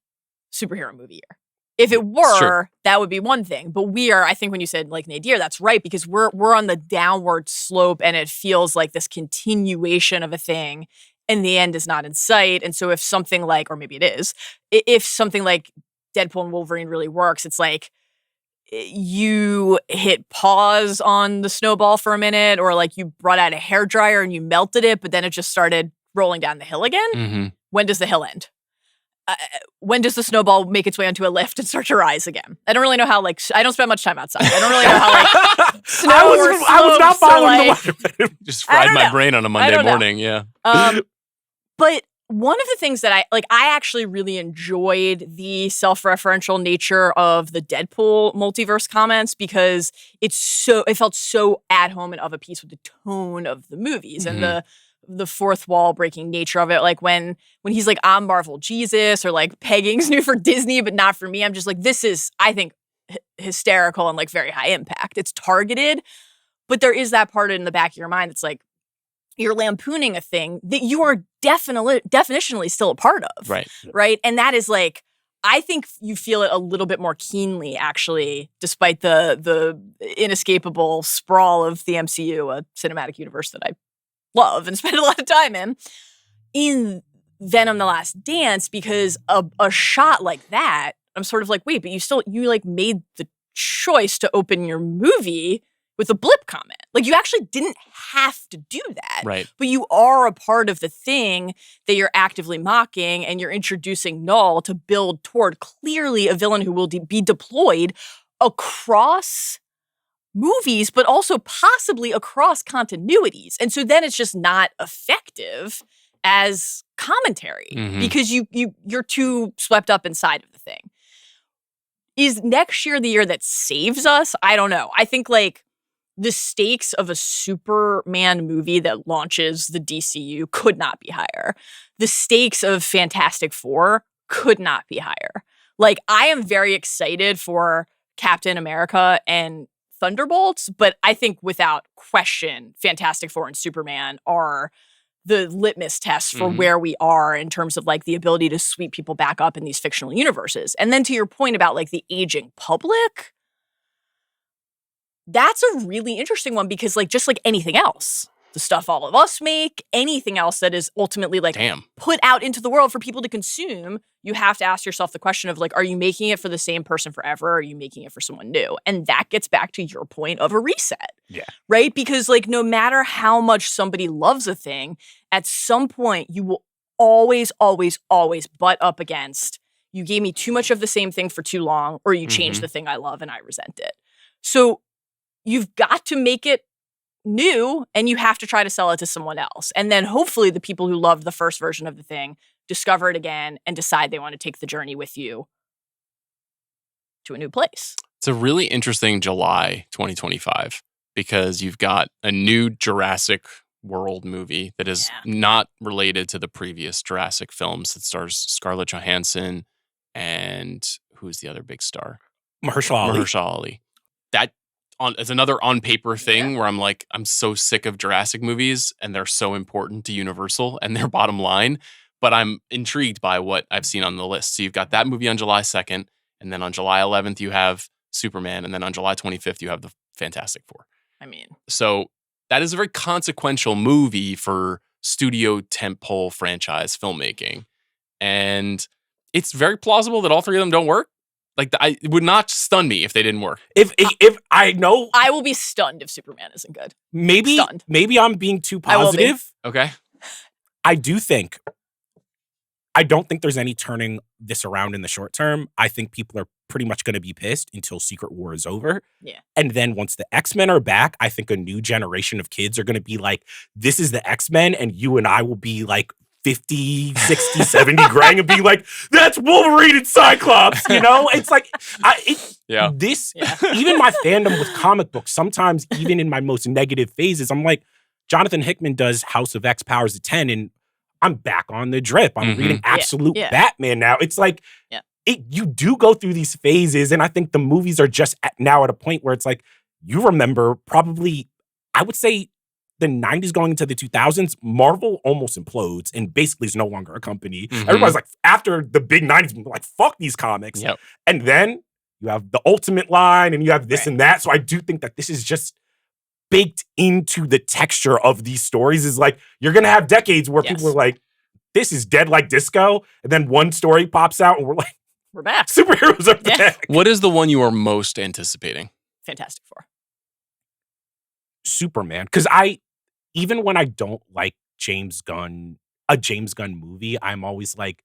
superhero movie year. If it were, that would be one thing. But we are, I think when you said like nadir, that's right, because we're on the downward slope and it feels like this continuation of a thing and the end is not in sight. And so if something like, or maybe it is, if something like Deadpool and Wolverine really works, it's like, you hit pause on the snowball for a minute, or like you brought out a hairdryer and you melted it, but then it just started rolling down the hill again. Mm-hmm. When does the hill end? When does the snowball make its way onto a lift and start to rise again? I don't really know how, like, I don't spend much time outside. I don't really know how, like, snow I was not following like, the Just fried my brain on a Monday morning, yeah. But one of the things that I actually really enjoyed the self-referential nature of the Deadpool multiverse comments, because it felt so at home and of a piece with the tone of the movies and the fourth wall breaking nature of it. Like when he's like, I'm Marvel Jesus, or like pegging's new for Disney, but not for me. I'm just like, this is, I think, hysterical and like very high impact. It's targeted, but there is that part in the back of your mind that's like, you're lampooning a thing that you are definitionally still a part of. Right. And that is like, I think you feel it a little bit more keenly, actually, despite the inescapable sprawl of the MCU, a cinematic universe that I love and spend a lot of time in Venom: The Last Dance, because a shot like that, I'm sort of like, wait, but you like made the choice to open your movie with a blip comment. Like, you actually didn't have to do that. Right. But you are a part of the thing that you're actively mocking, and you're introducing Null to build toward clearly a villain who will be deployed across movies, but also possibly across continuities. And so then it's just not effective as commentary because you're too swept up inside of the thing. Is next year the year that saves us? I don't know. I think like the stakes of a Superman movie that launches the DCU could not be higher. The stakes of Fantastic Four could not be higher. Like, I am very excited for Captain America and Thunderbolts, but I think without question, Fantastic Four and Superman are the litmus tests for where we are in terms of like the ability to sweep people back up in these fictional universes. And then to your point about like the aging public, that's a really interesting one, because like just like anything else, the stuff all of us make, anything else that is ultimately like put out into the world for people to consume, you have to ask yourself the question of like, are you making it for the same person forever? Or are you making it for someone new? And that gets back to your point of a reset. Yeah. Right? Because like no matter how much somebody loves a thing, at some point you will always, always, always butt up against, you gave me too much of the same thing for too long, or you changed the thing I love and I resent it. So you've got to make it new, and you have to try to sell it to someone else. And then hopefully the people who loved the first version of the thing discover it again and decide they want to take the journey with you to a new place. It's a really interesting July 2025, because you've got a new Jurassic World movie that is not related to the previous Jurassic films. That stars Scarlett Johansson and who's the other big star? Mahershala Ali. That it's another on paper thing where I'm like, I'm so sick of Jurassic movies, and they're so important to Universal and their bottom line, but I'm intrigued by what I've seen on the list. So you've got that movie on July 2nd, and then on July 11th you have Superman, and then on July 25th you have the Fantastic Four. I mean, so that is a very consequential movie for studio tentpole franchise filmmaking, and it's very plausible that all three of them don't work. Like, it would not stun me if they didn't work. If I know, I will be stunned if Superman isn't good. Maybe I'm being too positive. Okay. I do think I don't think there's any turning this around in the short term. I think people are pretty much going to be pissed until Secret War is over. Yeah. And then once the X-Men are back, I think a new generation of kids are going to be like, this is the X-Men, and you and I will be like 50, 60, 70 graying and be like, that's Wolverine and Cyclops, you know? It's like, even my fandom with comic books, sometimes even in my most negative phases, I'm like, Jonathan Hickman does House of X Powers of 10, and I'm back on the drip. I'm reading Absolute Batman now. It's like, you do go through these phases, and I think the movies are just now at a point where it's like, you remember probably, I would say, the 90s going into the 2000s, Marvel almost implodes and basically is no longer a company. Everybody's like, after the big 90s, like, fuck these comics. And then you have the Ultimate line, and you have this and that. So I do think that this is just baked into the texture of these stories. Is like, you're going to have decades where people are like, this is dead like disco. And then one story pops out and we're like, we're back. Superheroes are back. What is the one you are most anticipating? Fantastic Four. Superman. Because even when I don't like a James Gunn movie, I'm always like,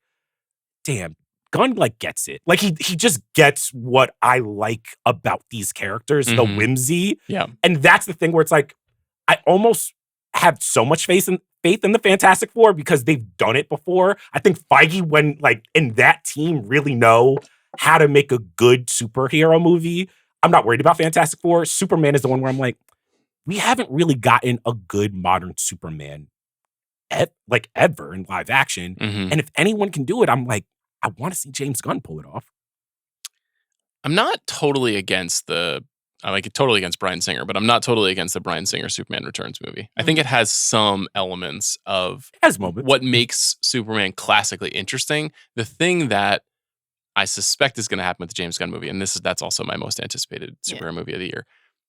damn, Gunn like gets it. Like he just gets what I like about these characters, the whimsy. Yeah. And that's the thing where it's like, I almost have so much faith in the Fantastic Four because they've done it before. I think Feige and that team really know how to make a good superhero movie. I'm not worried about Fantastic Four. Superman is the one where I'm like, we haven't really gotten a good modern Superman ever in live action. And if anyone can do it, I'm like, I want to see James Gunn pull it off. I'm not totally against totally against Bryan Singer, but I'm not totally against the Bryan Singer Superman Returns movie. I think it has some elements of what makes Superman classically interesting. The thing that I suspect is going to happen with the James Gunn movie, and that's also my most anticipated superhero movie of the year,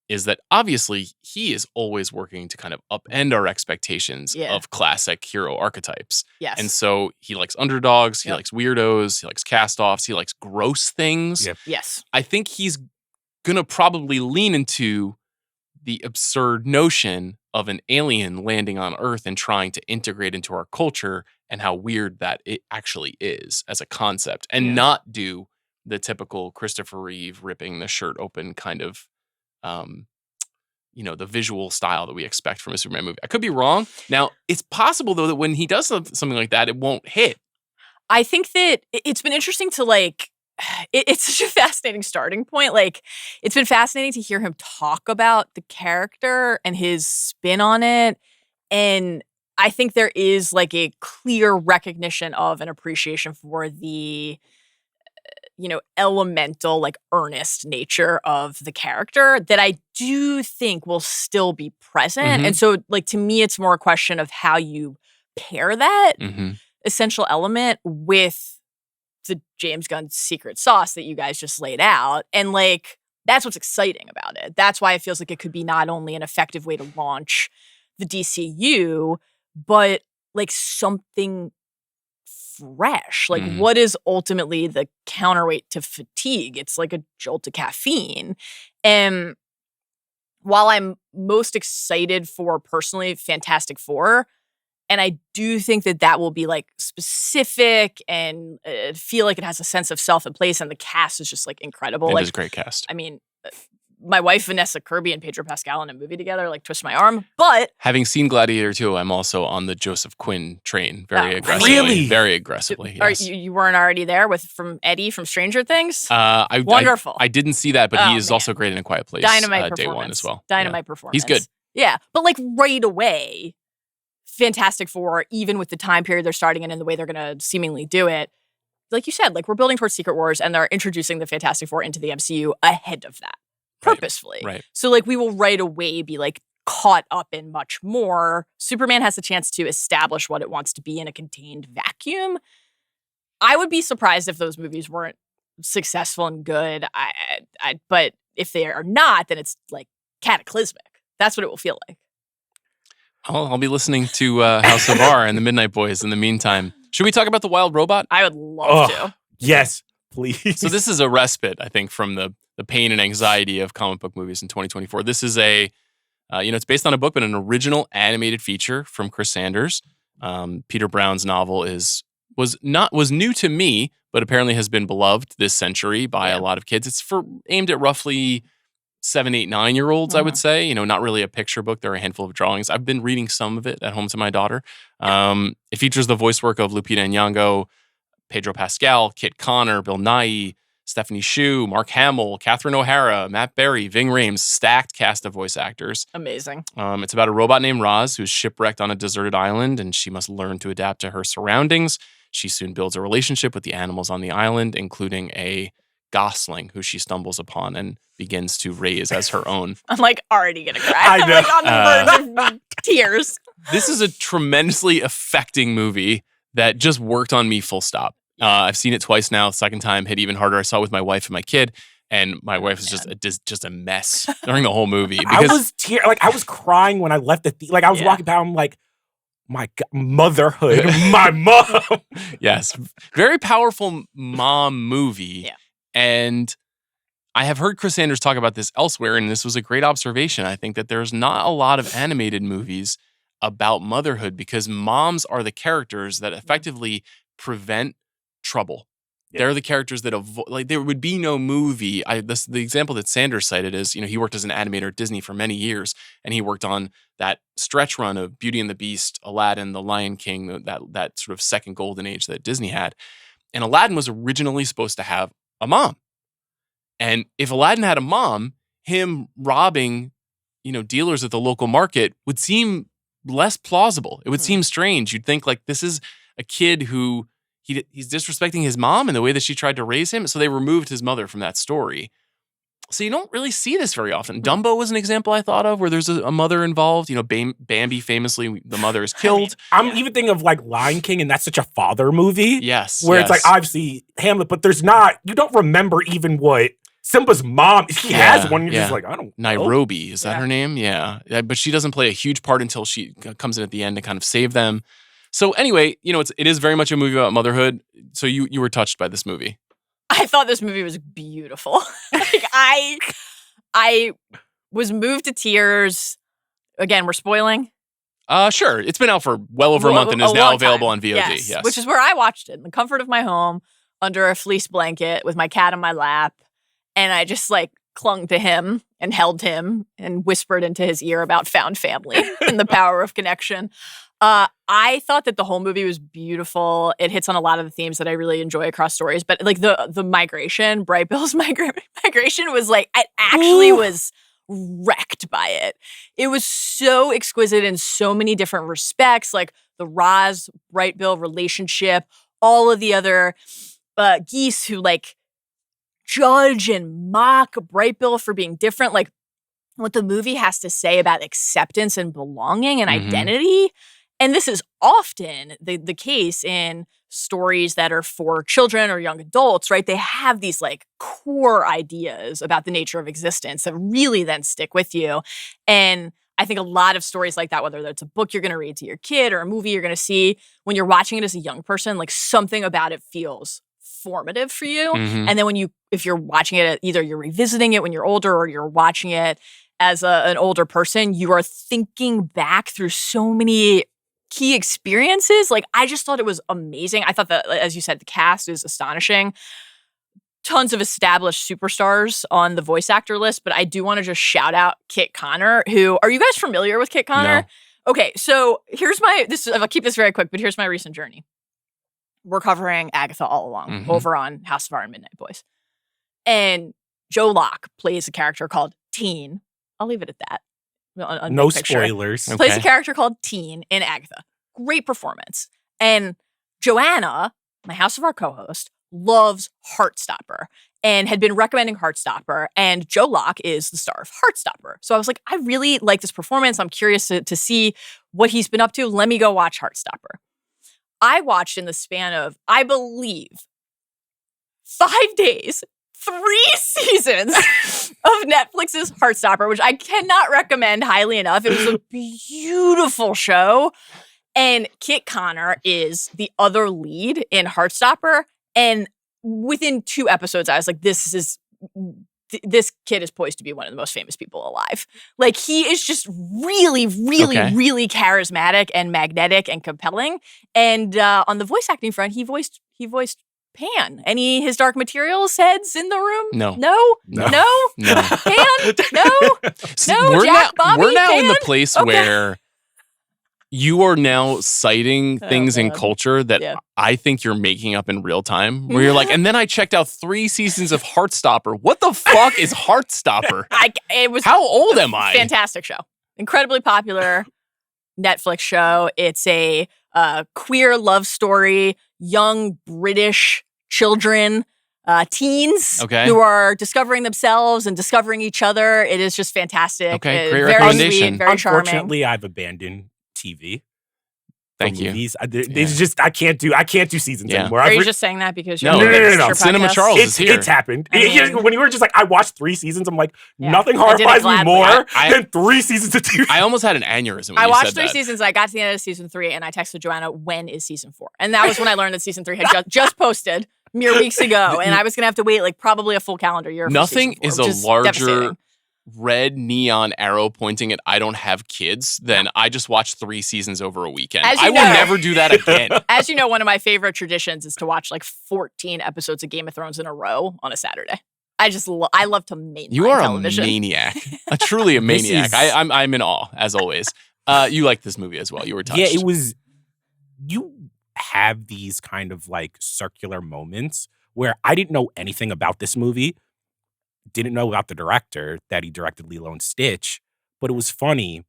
is that obviously he is always working to kind of upend our expectations of classic hero archetypes. Yes. And so he likes underdogs, he likes weirdos, he likes cast-offs, he likes gross things. Yes. I think he's going to probably lean into the absurd notion of an alien landing on Earth and trying to integrate into our culture and how weird that it actually is as a concept, and not do the typical Christopher Reeve ripping the shirt open kind of the visual style that we expect from a Superman movie. I could be wrong. Now, it's possible, though, that when he does something like that, it won't hit. I think that it's been interesting to it's such a fascinating starting point. Like, it's been fascinating to hear him talk about the character and his spin on it. And I think there is a clear recognition of an appreciation for the elemental, earnest nature of the character that I do think will still be present. And so, to me, it's more a question of how you pair that essential element with the James Gunn secret sauce that you guys just laid out. And, that's what's exciting about it. That's why it feels like it could be not only an effective way to launch the DCU, but, something fresh. What is ultimately the counterweight to fatigue? It's like a jolt of caffeine. And while I'm most excited for, personally, Fantastic Four, and I do think that will be specific and feel like it has a sense of self and place, and the cast is just incredible. It is a great cast. I mean, my wife, Vanessa Kirby, and Pedro Pascal in a movie together, twist my arm. But having seen Gladiator 2, I'm also on the Joseph Quinn train very aggressively. Really? Very aggressively, yes. You weren't already there from Eddie from Stranger Things? Wonderful. I didn't see that, but he is also great in A Quiet Place. Dynamite Day performance. one as well. Dynamite performance. He's good. Yeah. But right away, Fantastic Four, even with the time period they're starting in and the way they're going to seemingly do it, like you said, we're building towards Secret Wars, and they're introducing the Fantastic Four into the MCU ahead of that. Purposefully. Right. So we will right away be caught up in much more. Superman has the chance to establish what it wants to be in a contained vacuum. I would be surprised if those movies weren't successful and good. But if they are not, then it's cataclysmic. That's what it will feel like. I'll be listening to House of R and the Midnight Boys in the meantime. Should we talk about the Wild Robot? I would love to. Yes, please. So this is a respite, I think, from the pain and anxiety of comic book movies in 2024. This is it's based on a book, but an original animated feature from Chris Sanders. Peter Brown's novel is was new to me, but apparently has been beloved this century by a lot of kids. It's aimed at roughly 7, 8, 9-year-olds, I would say. You know, not really a picture book. There are a handful of drawings. I've been reading some of it at home to my daughter. It features the voice work of Lupita Nyong'o, Pedro Pascal, Kit Connor, Bill Nighy, Stephanie Hsu, Mark Hamill, Catherine O'Hara, Matt Berry, Ving Rhames, stacked cast of voice actors. Amazing. It's about a robot named Roz who's shipwrecked on a deserted island, and she must learn to adapt to her surroundings. She soon builds a relationship with the animals on the island, including a gosling who she stumbles upon and begins to raise as her own. I'm like already gonna cry. I I'm know. like on the verge of tears. This is a tremendously affecting movie that just worked on me full stop. I've seen it twice now. Second time hit even harder. I saw it with my wife and my kid, and my wife was just a mess during the whole movie. I was crying when I left I was walking down. I'm like, my God, motherhood, my mom. Yes, very powerful mom movie. Yeah. And I have heard Chris Sanders talk about this elsewhere, and this was a great observation. I think that there's not a lot of animated movies about motherhood because moms are the characters that effectively prevent trouble. Yeah. They're the characters that there would be no movie. The example that Sanders cited is, he worked as an animator at Disney for many years, and he worked on that stretch run of Beauty and the Beast, Aladdin, The Lion King, that sort of second golden age that Disney had. And Aladdin was originally supposed to have a mom. And if Aladdin had a mom, him robbing, dealers at the local market would seem less plausible. It would seem strange. You'd think like this is a kid who he's disrespecting his mom in the way that she tried to raise him. So they removed his mother from that story. So you don't really see this very often. Dumbo was an example I thought of where there's a mother involved. Bambi famously, the mother is killed. I'm even thinking of like Lion King, and that's such a father movie. Yes. Where it's like obviously Hamlet, but you don't remember even what Simba's mom, he has one. You're just like, I don't know. Nairobi, is that her name? Yeah. But she doesn't play a huge part until she comes in at the end to kind of save them. So anyway, it is very much a movie about motherhood. So you were touched by this movie. I thought this movie was beautiful. I was moved to tears. Again, we're spoiling. Sure. It's been out for well over a month and is now available on VOD. Yes. Which is where I watched it, in the comfort of my home, under a fleece blanket with my cat on my lap. And I just clung to him and held him and whispered into his ear about found family and the power of connection. I thought that the whole movie was beautiful. It hits on a lot of the themes that I really enjoy across stories. But the migration, Bright Bill's migration was I actually was wrecked by it. It was so exquisite in so many different respects, like the Roz Bright Bill relationship, all of the other geese who judge and mock Bright Bill for being different. What the movie has to say about acceptance and belonging and identity. And this is often the case in stories that are for children or young adults, right? They have these core ideas about the nature of existence that really then stick with you. And I think a lot of stories like that, whether it's a book you're going to read to your kid or a movie you're going to see, when you're watching it as a young person, something about it feels formative for you. Mm-hmm. And then if you're watching it, either you're revisiting it when you're older or you're watching it as an older person, you are thinking back through so many key experiences. I just thought it was amazing. I thought that, as you said, the cast is astonishing. Tons of established superstars on the voice actor list, but I do want to just shout out Kit Connor, who, are you guys familiar with Kit Connor? No. Okay, so I'll keep this very quick, but here's my recent journey. We're covering Agatha all along over on House of R and Midnight Boys. And Joe Locke plays a character called Teen. I'll leave it at that. No spoilers. Okay. Plays a character called Teen in Agatha. Great performance. And Joanna, my House of R co-host, loves Heartstopper and had been recommending Heartstopper. And Joe Locke is the star of Heartstopper. So I was like, I really like this performance. I'm curious to see what he's been up to. Let me go watch Heartstopper. I watched in the span of, I believe, 5 days, 3 seasons of Netflix's Heartstopper, which I cannot recommend highly enough. It was a beautiful show. And Kit Connor is the other lead in Heartstopper. And within 2 episodes, I was like, this is this kid is poised to be one of the most famous people alive. Like, he is just really, really, really charismatic and magnetic and compelling. And on the voice acting front, he voiced Pan. Any His Dark Materials heads in the room? No. No? No. No? No. Pan? No? See, No? we're Jack, Bobby, we're now in the Pan? place Okay. where you are now citing things in God. culture that I think you're making up in real time. Where you're like, and then I checked out 3 seasons of Heartstopper. What the fuck is Heartstopper? It was How old am I? Fantastic show. Incredibly popular Netflix show. It's a queer love story, young British children, teens who are discovering themselves and discovering each other. It is just fantastic. Okay, great very recommendation. sweet, very charming. Unfortunately, I've abandoned TV. Thank you. Movies. It's just I can't do seasons anymore. Are you just saying that because you're No. Cinema Charles is here. It's happened. I mean, when you were just like, I watched 3 seasons, I'm like, nothing horrifies me more than 3 seasons of TV. I almost had an aneurysm when I you watched said 3 that. seasons. I got to the end of season 3, and I texted Joanna, when is season 4? And that was when I learned that season 3 had just posted mere weeks ago, and I was going to have to wait like probably a full calendar year. Nothing for season 4, is a larger red neon arrow pointing at I don't have kids than I just watched 3 seasons over a weekend. I will never do that again. As you know, one of my favorite traditions is to watch like 14 episodes of Game of Thrones in a row on a Saturday. I love to mainline You are television. a maniac. Truly a maniac. I'm in awe, as always. You liked this movie as well. You were touched. Yeah, it was. You have these kind of like circular moments where I didn't know anything about this movie, didn't know about the director, that he directed Lilo and Stitch, but it was funny.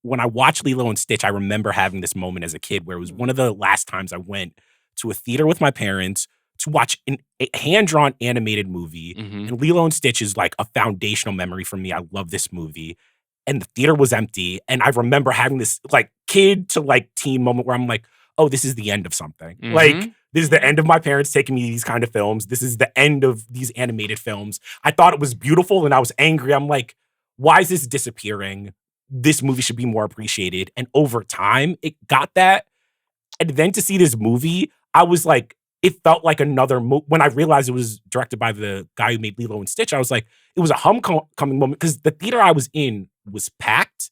When I watched Lilo and Stitch, I remember having this moment as a kid where it was one of the last times I went to a theater with my parents to watch a hand-drawn animated movie. And Lilo and Stitch is like a foundational memory for me. I love this movie. And the theater was empty. And I remember having this like kid to like teen moment where I'm like, oh, this is the end of something. Like, this is the end of my parents taking me to these kind of films. This is the end of these animated films. I thought it was beautiful and I was angry. I'm like, why is this disappearing? This movie should be more appreciated. And over time, it got that. And then to see this movie, I was like, it felt like another when I realized it was directed by the guy who made Lilo and Stitch, I was like, it was a homecoming moment because the theater I was in was packed.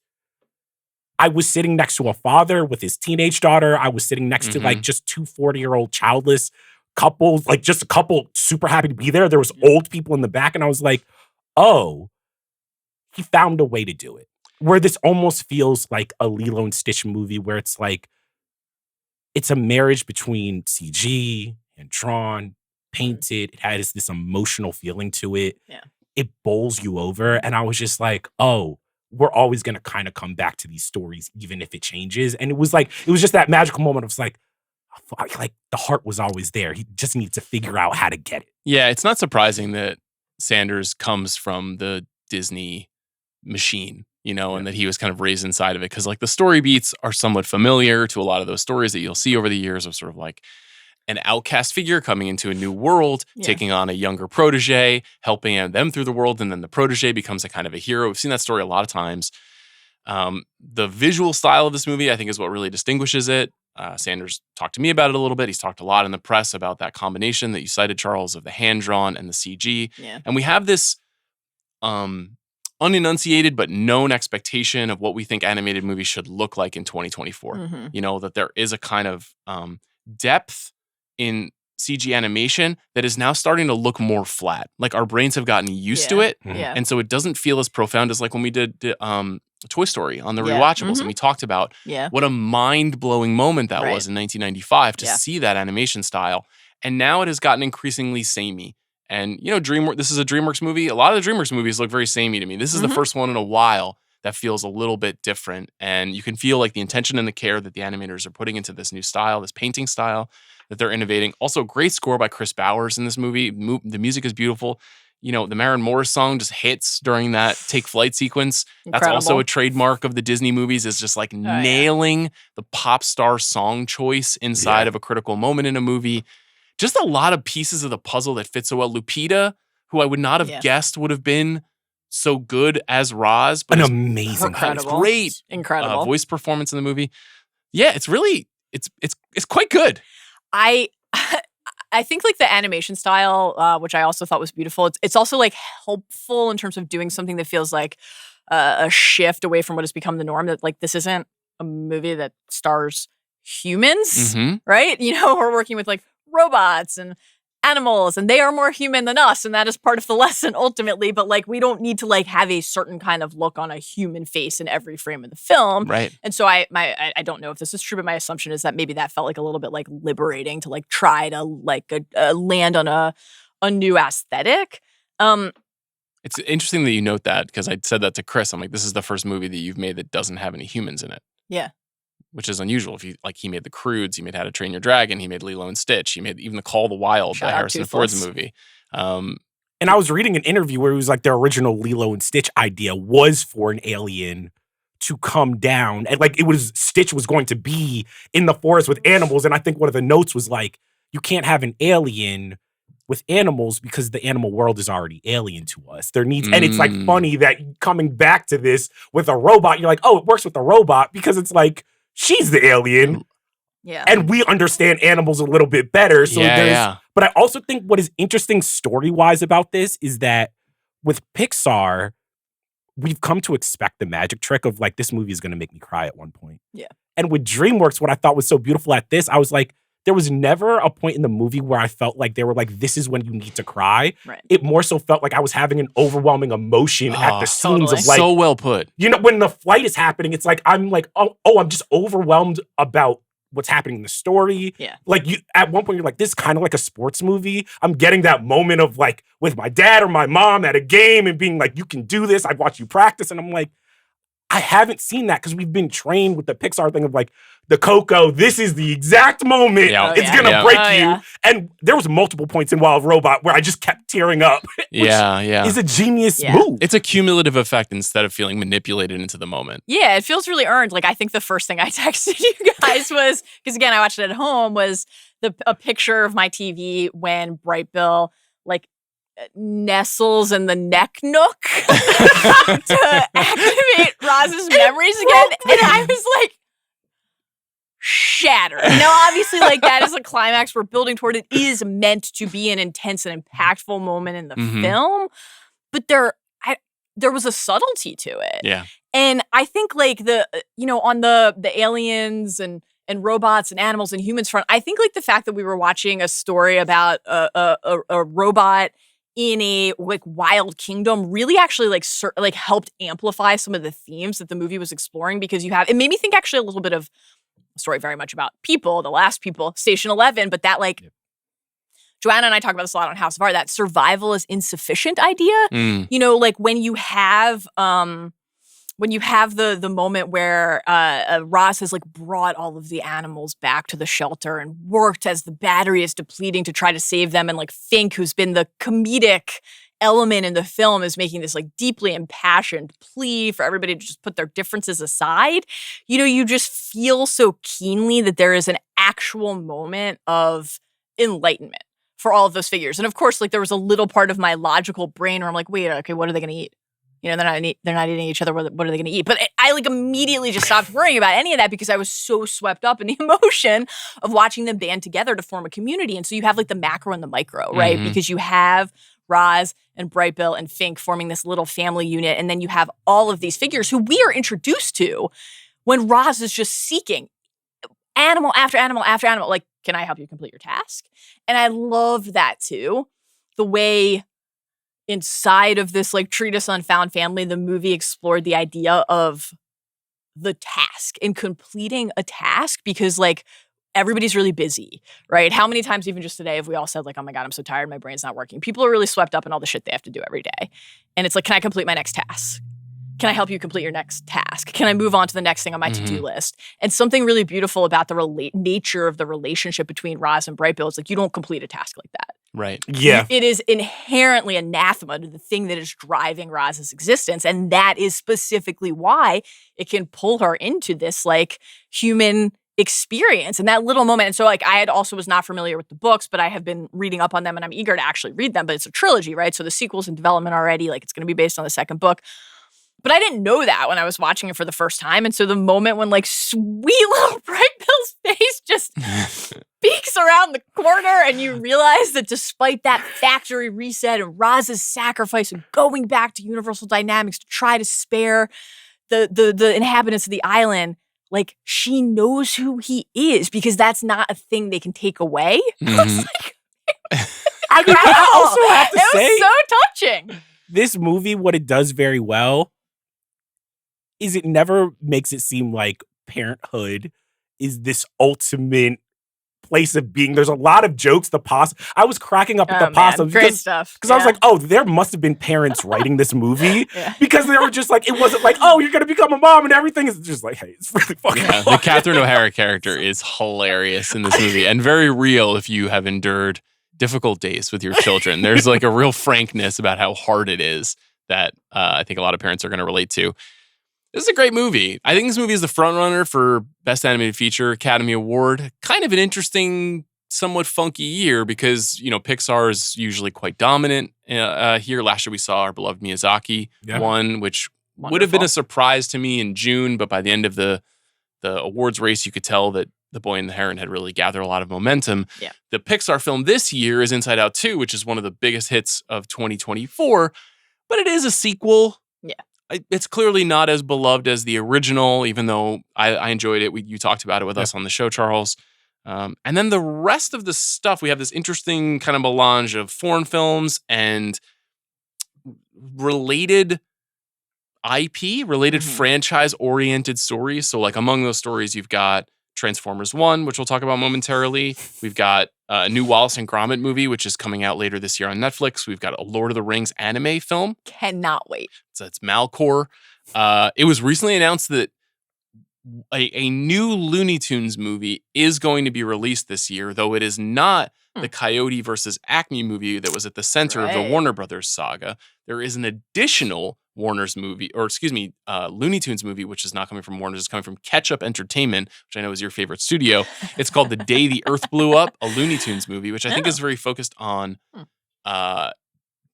I was sitting next to a father with his teenage daughter. I was sitting next to like just 2 40-year-old childless couples, like just a couple super happy to be there. There was old people in the back. And I was like, oh, he found a way to do it. Where this almost feels like a Lilo and Stitch movie where it's like, it's a marriage between CG and drawn, painted. It has this emotional feeling to it. Yeah. It bowls you over. And I was just like, oh, we're always going to kind of come back to these stories, even if it changes. And it was just that magical moment of like the heart was always there. He just needs to figure out how to get it. Yeah, it's not surprising that Sanders comes from the Disney machine, and that he was kind of raised inside of it. Because like the story beats are somewhat familiar to a lot of those stories that you'll see over the years of sort of like an outcast figure coming into a new world, taking on a younger protege, helping them through the world, and then the protege becomes a kind of a hero. We've seen that story a lot of times. The visual style of this movie, I think, is what really distinguishes it. Sanders talked to me about it a little bit. He's talked a lot in the press about that combination that you cited, Charles, of the hand-drawn and the CG. Yeah. And we have this unenunciated but known expectation of what we think animated movies should look like in 2024. That there is a kind of depth in CG animation that is now starting to look more flat. Like our brains have gotten used to it. And so it doesn't feel as profound as like when we did Toy Story on the rewatchables. And we talked about what a mind-blowing moment that was in 1995 to see that animation style. And now it has gotten increasingly samey. And, this is a DreamWorks movie. A lot of the DreamWorks movies look very samey to me. This is the first one in a while that feels a little bit different. And you can feel like the intention and the care that the animators are putting into this new style, this painting style that they're innovating. Also, great score by Chris Bowers in this movie. The music is beautiful. The Maren Morris song just hits during that Take Flight sequence. Incredible. That's also a trademark of the Disney movies, is just like nailing the pop star song choice inside of a critical moment in a movie. Just a lot of pieces of the puzzle that fit so well. Lupita, who I would not have guessed would have been so good as Roz. But An amazing, great incredible voice performance in the movie. Yeah, it's really, it's quite good. I I think like the animation style, which I also thought was beautiful, it's also like helpful in terms of doing something that feels like a shift away from what has become the norm. That like this isn't a movie that stars humans, right? You know, we're working with like robots and animals, and they are more human than us, and that is part of the lesson ultimately. But like, we don't need to like have a certain kind of look on a human face in every frame of the film, right? And so I don't know if this is true, but my assumption is that maybe that felt like a little bit like liberating to like try to like land on a new aesthetic. It's interesting that you note that, because I said that to Chris. I'm like, this is the first movie that you've made that doesn't have any humans in it. Yeah. Which is unusual. If you like, he made The Croods, he made How to Train Your Dragon, he made Lilo and Stitch, he made even The Call of the Wild, Shout the out Harrison Toothless. Ford's movie. And I was reading an interview where it was like their original Lilo and Stitch idea was for an alien to come down, and like it was Stitch was going to be in the forest with animals. And I think one of the notes was like, you can't have an alien with animals because the animal world is already alien to us. There needs, and it's like funny that coming back to this with a robot, you're like, oh, it works with the robot because it's like, she's the alien. Yeah. And we understand animals a little bit better. So but I also think what is interesting story-wise about this is that with Pixar, we've come to expect the magic trick of like, this movie is going to make me cry at one point. Yeah. And with DreamWorks, what I thought was so beautiful at this, I was like, there was never a point in the movie where I felt like they were like, this is when you need to cry. Right. It more so felt like I was having an overwhelming emotion at the scenes of like, so well put. you know, when the flight is happening, it's like, I'm like, oh, I'm just overwhelmed about what's happening in the story. Yeah. Like you, at one point you're like, this is kind of like a sports movie. I'm getting that moment of like with my dad or my mom at a game and being like, you can do this. I've watched you practice. And I'm like, I haven't seen that because we've been trained with the Pixar thing of like the Coco. This is the exact moment it's gonna break you. Yeah. And there was multiple points in Wild Robot where I just kept tearing up. Which is a genius move. It's a cumulative effect instead of feeling manipulated into the moment. Yeah, it feels really earned. Like I think the first thing I texted you guys was, because again I watched it at home, was a picture of my TV when Bright Bill like nestles in the neck nook to activate Roz's memories again. And I was like, shattered. Now, obviously, like that is a climax we're building toward. It is meant to be an intense and impactful moment in the film, but there was a subtlety to it. Yeah. And I think like on the aliens and robots and animals and humans front, I think like the fact that we were watching a story about a robot in a like wild kingdom really actually like helped amplify some of the themes that the movie was exploring, because it made me think actually a little bit of a story very much about People, The Last People, Station 11, but that like Joanna and I talk about this a lot on House of Art, that survival is insufficient idea. You know, like when you have the moment where Roz has like brought all of the animals back to the shelter and worked as the battery is depleting to try to save them, and like Fink, who's been the comedic element in the film, is making this like deeply impassioned plea for everybody to just put their differences aside. You know, you just feel so keenly that there is an actual moment of enlightenment for all of those figures. And of course, like there was a little part of my logical brain where I'm like, wait, okay, what are they going to eat? You know, they're not eating each other. What are they going to eat? But I like immediately just stopped worrying about any of that because I was so swept up in the emotion of watching them band together to form a community. And so you have like the macro and the micro, right? Because you have Roz and Bright Bill and Fink forming this little family unit. And then you have all of these figures who we are introduced to when Roz is just seeking animal after animal after animal. Like, can I help you complete your task? And I loved that too. The way inside of this like treatise on found family, the movie explored the idea of the task and completing a task, because like everybody's really busy, right? How many times even just today have we all said like, oh my God, I'm so tired, my brain's not working. People are really swept up in all the shit they have to do every day. And it's like, can I complete my next task? Can I help you complete your next task? Can I move on to the next thing on my to-do list? And something really beautiful about the nature of the relationship between Roz and Bright Bill is like, you don't complete a task like that. Right. Yeah. It is inherently anathema to the thing that is driving Roz's existence. And that is specifically why it can pull her into this like human experience and that little moment. And so like I was not familiar with the books, but I have been reading up on them and I'm eager to actually read them. But it's a trilogy, right? So the sequel's in development already. Like it's going to be based on the second book. But I didn't know that when I was watching it for the first time. And so the moment when like sweet little Bright Bill's face just peeks around around the corner and you realize that despite that factory reset and Roz's sacrifice and going back to Universal Dynamics to try to spare the inhabitants of the island, like, she knows who he is because that's not a thing they can take away. I was like, I mean, I also have to say, it was so touching. This movie, what it does very well is it never makes it seem like parenthood is this ultimate place of being. There's a lot of jokes. I was cracking up at the possums. Great stuff. Because I was like, oh, there must have been parents writing this movie because they were just like, it wasn't like, oh, you're going to become a mom and everything. It's just like, hey, it's really fucking The Catherine O'Hara character is hilarious in this movie and very real if you have endured difficult days with your children. There's like a real frankness about how hard it is that I think a lot of parents are going to relate to. This is a great movie. I think this movie is the frontrunner for Best Animated Feature Academy Award. Kind of an interesting, somewhat funky year because, Pixar is usually quite dominant here. Last year we saw our beloved Miyazaki one, which would have been a surprise to me in June, but by the end of the awards race, you could tell that The Boy and the Heron had really gathered a lot of momentum. Yeah. The Pixar film this year is Inside Out 2, which is one of the biggest hits of 2024, but it is a sequel. Yeah. It's clearly not as beloved as the original, even though I enjoyed it. You talked about it with us on the show, Charles. And then the rest of the stuff, we have this interesting kind of melange of foreign films and related IP, related franchise-oriented stories. So like among those stories, you've got Transformers 1, which we'll talk about momentarily. We've got a new Wallace and Gromit movie, which is coming out later this year on Netflix. We've got a Lord of the Rings anime film. Cannot wait. So it's Malcor. It was recently announced that a new Looney Tunes movie is going to be released this year, though it is not the Coyote versus Acme movie that was at the center of the Warner Brothers saga. There is an additional Looney Tunes movie, which is not coming from Warner's, it's coming from Ketchup Entertainment, which I know is your favorite studio. It's called The Day the Earth Blew Up, a Looney Tunes movie, which I think is very focused on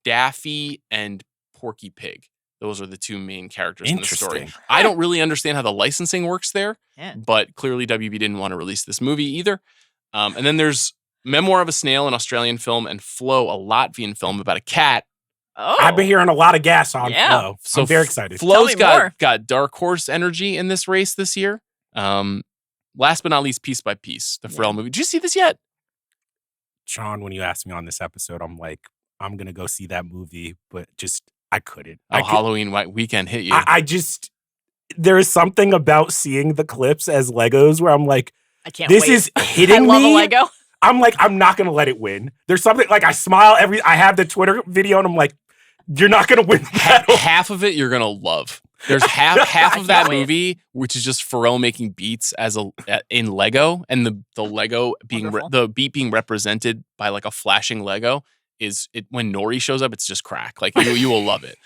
Daffy and Porky Pig. Those are the two main characters in the story. I don't really understand how the licensing works there, but clearly WB didn't want to release this movie either. And then there's Memoir of a Snail, an Australian film, and Flo, a Latvian film about a cat. Oh. I've been hearing a lot of gas on Flo. So I'm very excited. Flo's got dark horse energy in this race this year. Last but not least, Piece by Piece, the Pharrell movie. Did you see this yet? Sean, when you asked me on this episode, I'm like, I'm going to go see that movie, but I couldn't. Halloween weekend hit you. There is something about seeing the clips as Legos where I'm like, I can't wait. This is hitting me. I love a Lego. I'm like, I'm not going to let it win. There's something, like, I smile I have the Twitter video and I'm like, you're not going to win that. Half of it you're going to love. There's half of that movie, which is just Pharrell making beats in Lego, and the Lego being the beat being represented by like a flashing Lego is it when Nori shows up, it's just crack. Like you will love it.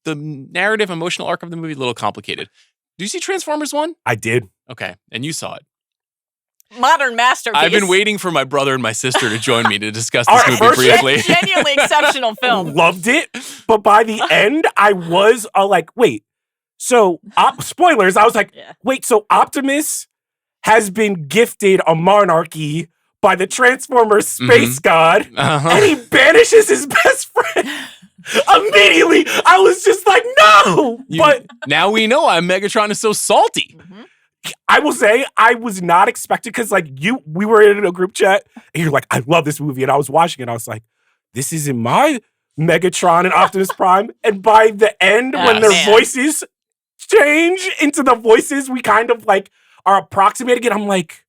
The narrative emotional arc of the movie a little complicated. Do you see Transformers 1? I did. Okay, and you saw it. Modern masterpiece. I've been waiting for my brother and my sister to join me to discuss this movie briefly. Genuinely exceptional film. Loved it, but by the end, I was like, wait. So, spoilers, I was like, wait, so Optimus has been gifted a monarchy by the Transformers space god, and he banishes his best friend. Immediately, I was just like, no! But now we know why Megatron is so salty. I will say I was not expecting because we were in a group chat and you're like, I love this movie. And I was watching it. And I was like, this isn't my Megatron and Optimus Prime. And by the end, when their voices change into the voices we kind of like are approximating it, I'm like,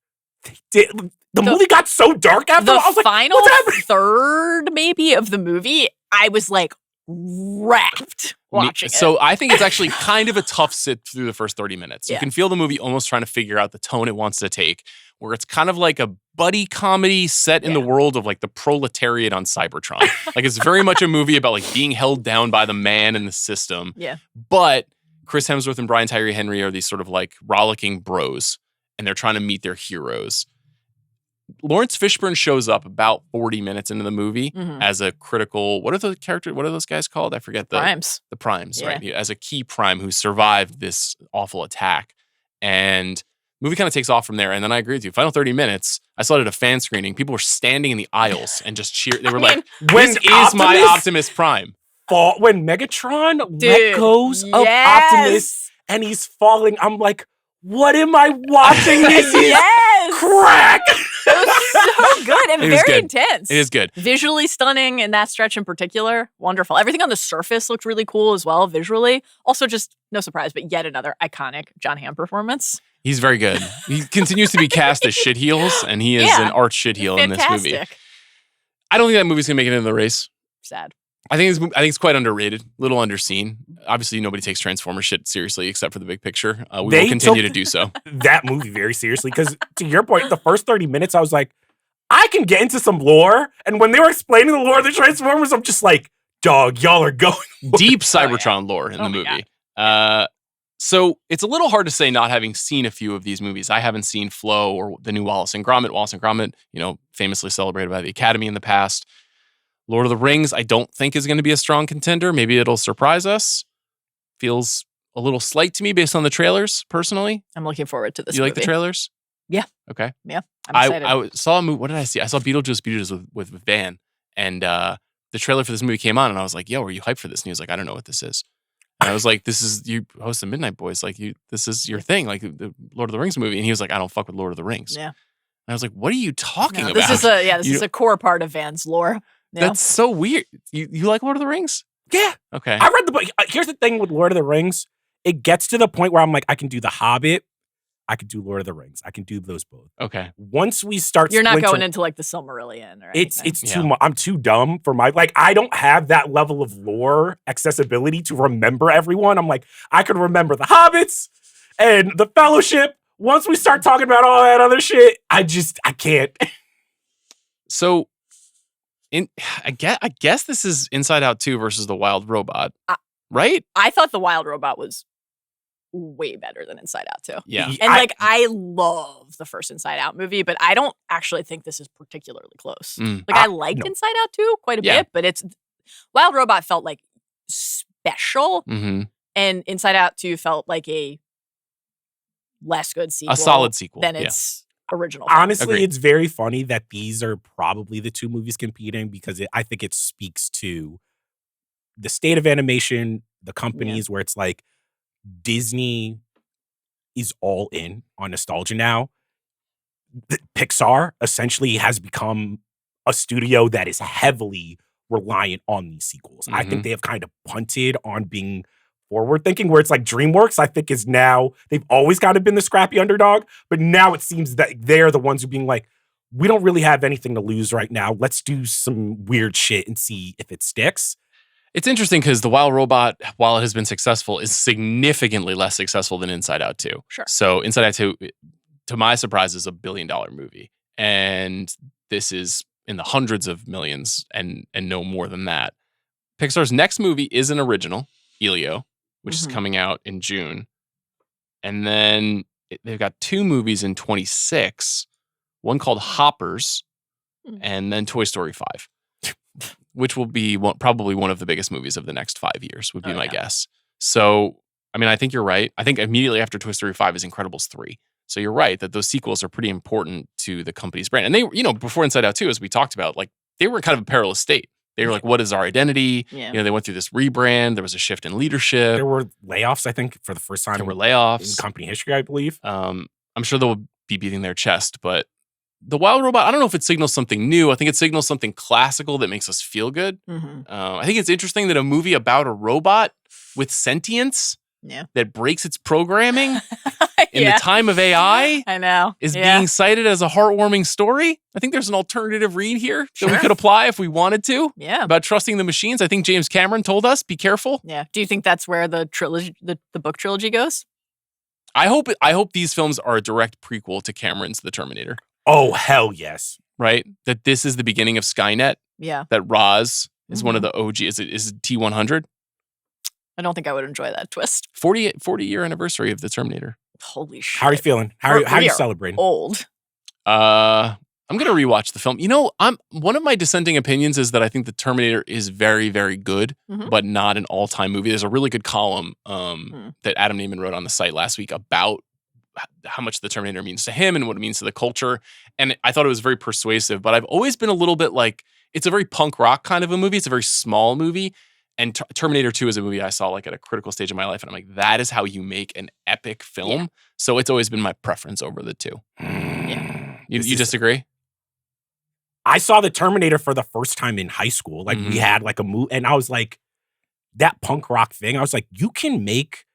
the movie got so dark after. I was like, final third maybe of the movie, I was like wrapped watching it. So I think it's actually kind of a tough sit through the first 30 minutes. You can feel the movie almost trying to figure out the tone it wants to take, where it's kind of like a buddy comedy set in the world of like the proletariat on Cybertron. Like it's very much a movie about like being held down by the man and the system. Yeah. But Chris Hemsworth and Brian Tyree Henry are these sort of like rollicking bros, and they're trying to meet their heroes. Lawrence Fishburne shows up about 40 minutes into the movie as a critical. What are those guys called? I forget the Primes. The Primes, right? As a key prime who survived this awful attack. And movie kind of takes off from there. And then I agree with you. Final 30 minutes, I saw it at a fan screening. People were standing in the aisles and just cheer. They were like, when "This is my Optimus Prime." When Megatron let goes of Optimus and he's falling, I'm like, what am I watching? This is crack. It was so good and very intense. It is good. Visually stunning in that stretch in particular. Wonderful. Everything on the surface looked really cool as well visually. Also, just no surprise, but yet another iconic John Hamm performance. He's very good. He continues to be cast as shitheels, and he is an arch shitheel in this movie. I don't think that movie's gonna make it into the race. Sad. I think it's quite underrated, a little underseen. Obviously, nobody takes Transformers shit seriously except for the big picture. We will continue to do so. That movie very seriously, because to your point, the first 30 minutes, I was like, I can get into some lore. And when they were explaining the lore of the Transformers, I'm just like, dog, y'all are going deep Cybertron lore in the movie. So it's a little hard to say not having seen a few of these movies. I haven't seen Flow or the new Wallace and Gromit. Wallace and Gromit, famously celebrated by the Academy in the past. Lord of the Rings, I don't think is going to be a strong contender. Maybe it'll surprise us. Feels a little slight to me based on the trailers, personally. I'm looking forward to this You movie. like the trailers? Yeah. Okay. Yeah, I'm excited. I saw a movie. What did I see? I saw Beetlejuice with Van. And the trailer for this movie came on, and I was like, yo, are you hyped for this? And he was like, I don't know what this is. And I was like, this is, you host the Midnight Boys. Like, this is your thing, like the Lord of the Rings movie. And he was like, I don't fuck with Lord of the Rings. Yeah. And I was like, what are you talking about? This is a core part of Van's lore. That's so weird. You like Lord of the Rings? Yeah. Okay. I read the book. Here's the thing with Lord of the Rings. It gets to the point where I'm like, I can do The Hobbit. I could do Lord of the Rings. I can do those both. Okay. Once we start, you're not going into like the Silmarillion or anything. It's too much. I'm too dumb for I don't have that level of lore accessibility to remember everyone. I'm like, I can remember the Hobbits and the Fellowship. Once we start talking about all that other shit, I can't. So, I guess this is Inside Out 2 versus The Wild Robot, right? I thought The Wild Robot was way better than Inside Out 2. Yeah. And I love the first Inside Out movie, but I don't actually think this is particularly close. I liked Inside Out 2 quite a bit, but Wild Robot felt like special, and Inside Out 2 felt like a less good sequel. A solid sequel. Than its original. Honestly, Agreed. it's very funny that these are probably the two movies competing because I think it speaks to the state of animation, the companies where it's like Disney is all in on nostalgia now. Pixar essentially has become a studio that is heavily reliant on these sequels. I think they have kind of punted on being forward thinking, where it's like DreamWorks, I think is now, they've always kind of been the scrappy underdog, but now it seems that they're the ones who are being like, we don't really have anything to lose right now. Let's do some weird shit and see if it sticks. It's interesting because The Wild Robot, while it has been successful, is significantly less successful than Inside Out 2. Sure. So Inside Out 2, to my surprise, is $1 billion movie. And this is in the hundreds of millions and no more than that. Pixar's next movie is an original, Elio, which is coming out in June. And then they've got two movies in 2026, one called Hoppers, and then Toy Story 5, which will be probably one of the biggest movies of the next 5 years, would be my guess. So, I mean, I think you're right. I think immediately after Toy Story 5 is Incredibles 3. So you're right that those sequels are pretty important to the company's brand. And they, before Inside Out 2, as we talked about, like they were in kind of a perilous state. They were like, what is our identity? Yeah. They went through this rebrand. There was a shift in leadership. There were layoffs, I think, for the first time. There were layoffs. In company history, I believe. I'm sure they'll be beating their chest, but The Wild Robot, I don't know if it signals something new. I think it signals something classical that makes us feel good. I think it's interesting that a movie about a robot with sentience that breaks its programming in the time of AI I know. is being cited as a heartwarming story. I think there's an alternative read here that we could apply if we wanted to. Yeah. About trusting the machines. I think James Cameron told us, be careful. Yeah. Do you think that's where the trilogy, the book trilogy goes? I hope these films are a direct prequel to Cameron's The Terminator. Oh, hell yes. Right? That this is the beginning of Skynet. Yeah. That Roz is one of the OG. Is it T-100? I don't think I would enjoy that twist. 40-year anniversary of The Terminator. Holy shit. How are you feeling? How are you celebrating? Old. I'm gonna rewatch the film. One of my dissenting opinions is that I think The Terminator is very, very good, but not an all-time movie. There's a really good column that Adam Naiman wrote on the site last week about how much the Terminator means to him and what it means to the culture. And I thought it was very persuasive, but I've always been a little bit like, it's a very punk rock kind of a movie. It's a very small movie. And Terminator 2 is a movie I saw like at a critical stage of my life. And I'm like, that is how you make an epic film. Yeah. So it's always been my preference over the two. Yeah. You disagree? I saw the Terminator for the first time in high school. Like we had like a movie and I was like, that punk rock thing. I was like, you can make,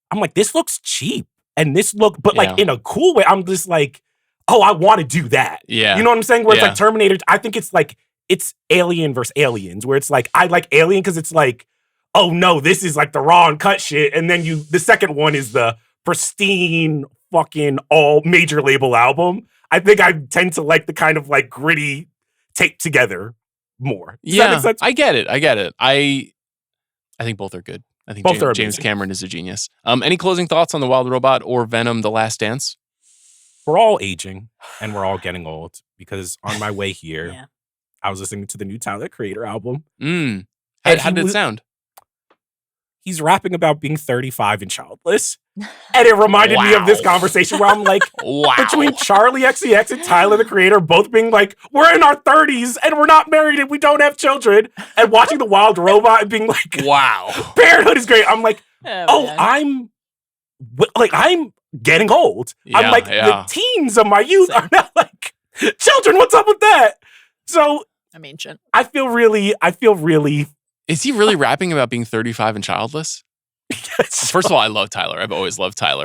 I'm like, this looks cheap. And this but like in a cool way, I'm just like, oh, I want to do that. Yeah. You know what I'm saying? Where it's like Terminator, I think it's like, it's Alien versus Aliens, where it's like, I like Alien because it's like, oh no, this is like the raw and cut shit. And then the second one is the pristine fucking all major label album. I think I tend to like the kind of like gritty taped together more. Does that make sense? I get it. I think both are good. I think James Cameron is a genius. Any closing thoughts on The Wild Robot or Venom: The Last Dance? We're all aging and we're all getting old because on my way here, I was listening to the new Tyler Creator album. How did it sound? He's rapping about being 35 and childless. And it reminded me of this conversation where I'm like, between Charlie XCX and Tyler the Creator both being like, we're in our 30s and we're not married and we don't have children. And watching The Wild Robot and being like, wow, parenthood is great. I'm like, I'm getting old. Yeah, I'm like, the teens of my youth are now like, children, what's up with that? So I'm ancient. I feel really. Is he really rapping about being 35 and childless? First of all, I love Tyler. I've always loved Tyler.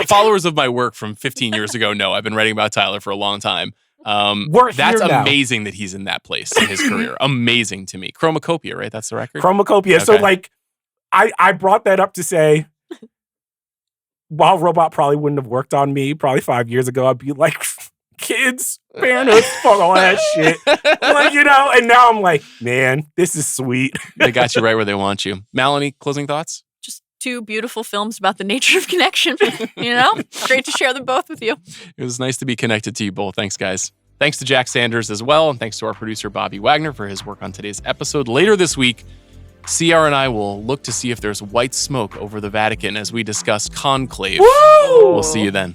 Followers of my work from 15 years ago know I've been writing about Tyler for a long time. That's amazing that he's in that place in his career. Amazing to me. Chromacopia, right? That's the record? Chromacopia. Okay. So like, I brought that up to say, Wild Robot probably wouldn't have worked on me probably 5 years ago. I'd be like, kids, parenthood, fuck all that shit. Like, you know, and now I'm like, man, this is sweet. They got you right where they want you. Melanie, closing thoughts? Just two beautiful films about the nature of connection. You know, great to share them both with you. It was nice to be connected to you both. Thanks, guys. Thanks to Jack Sanders as well. And thanks to our producer, Bobby Wagner, for his work on today's episode. Later this week, CR and I will look to see if there's white smoke over the Vatican as we discuss Conclave. Woo! We'll see you then.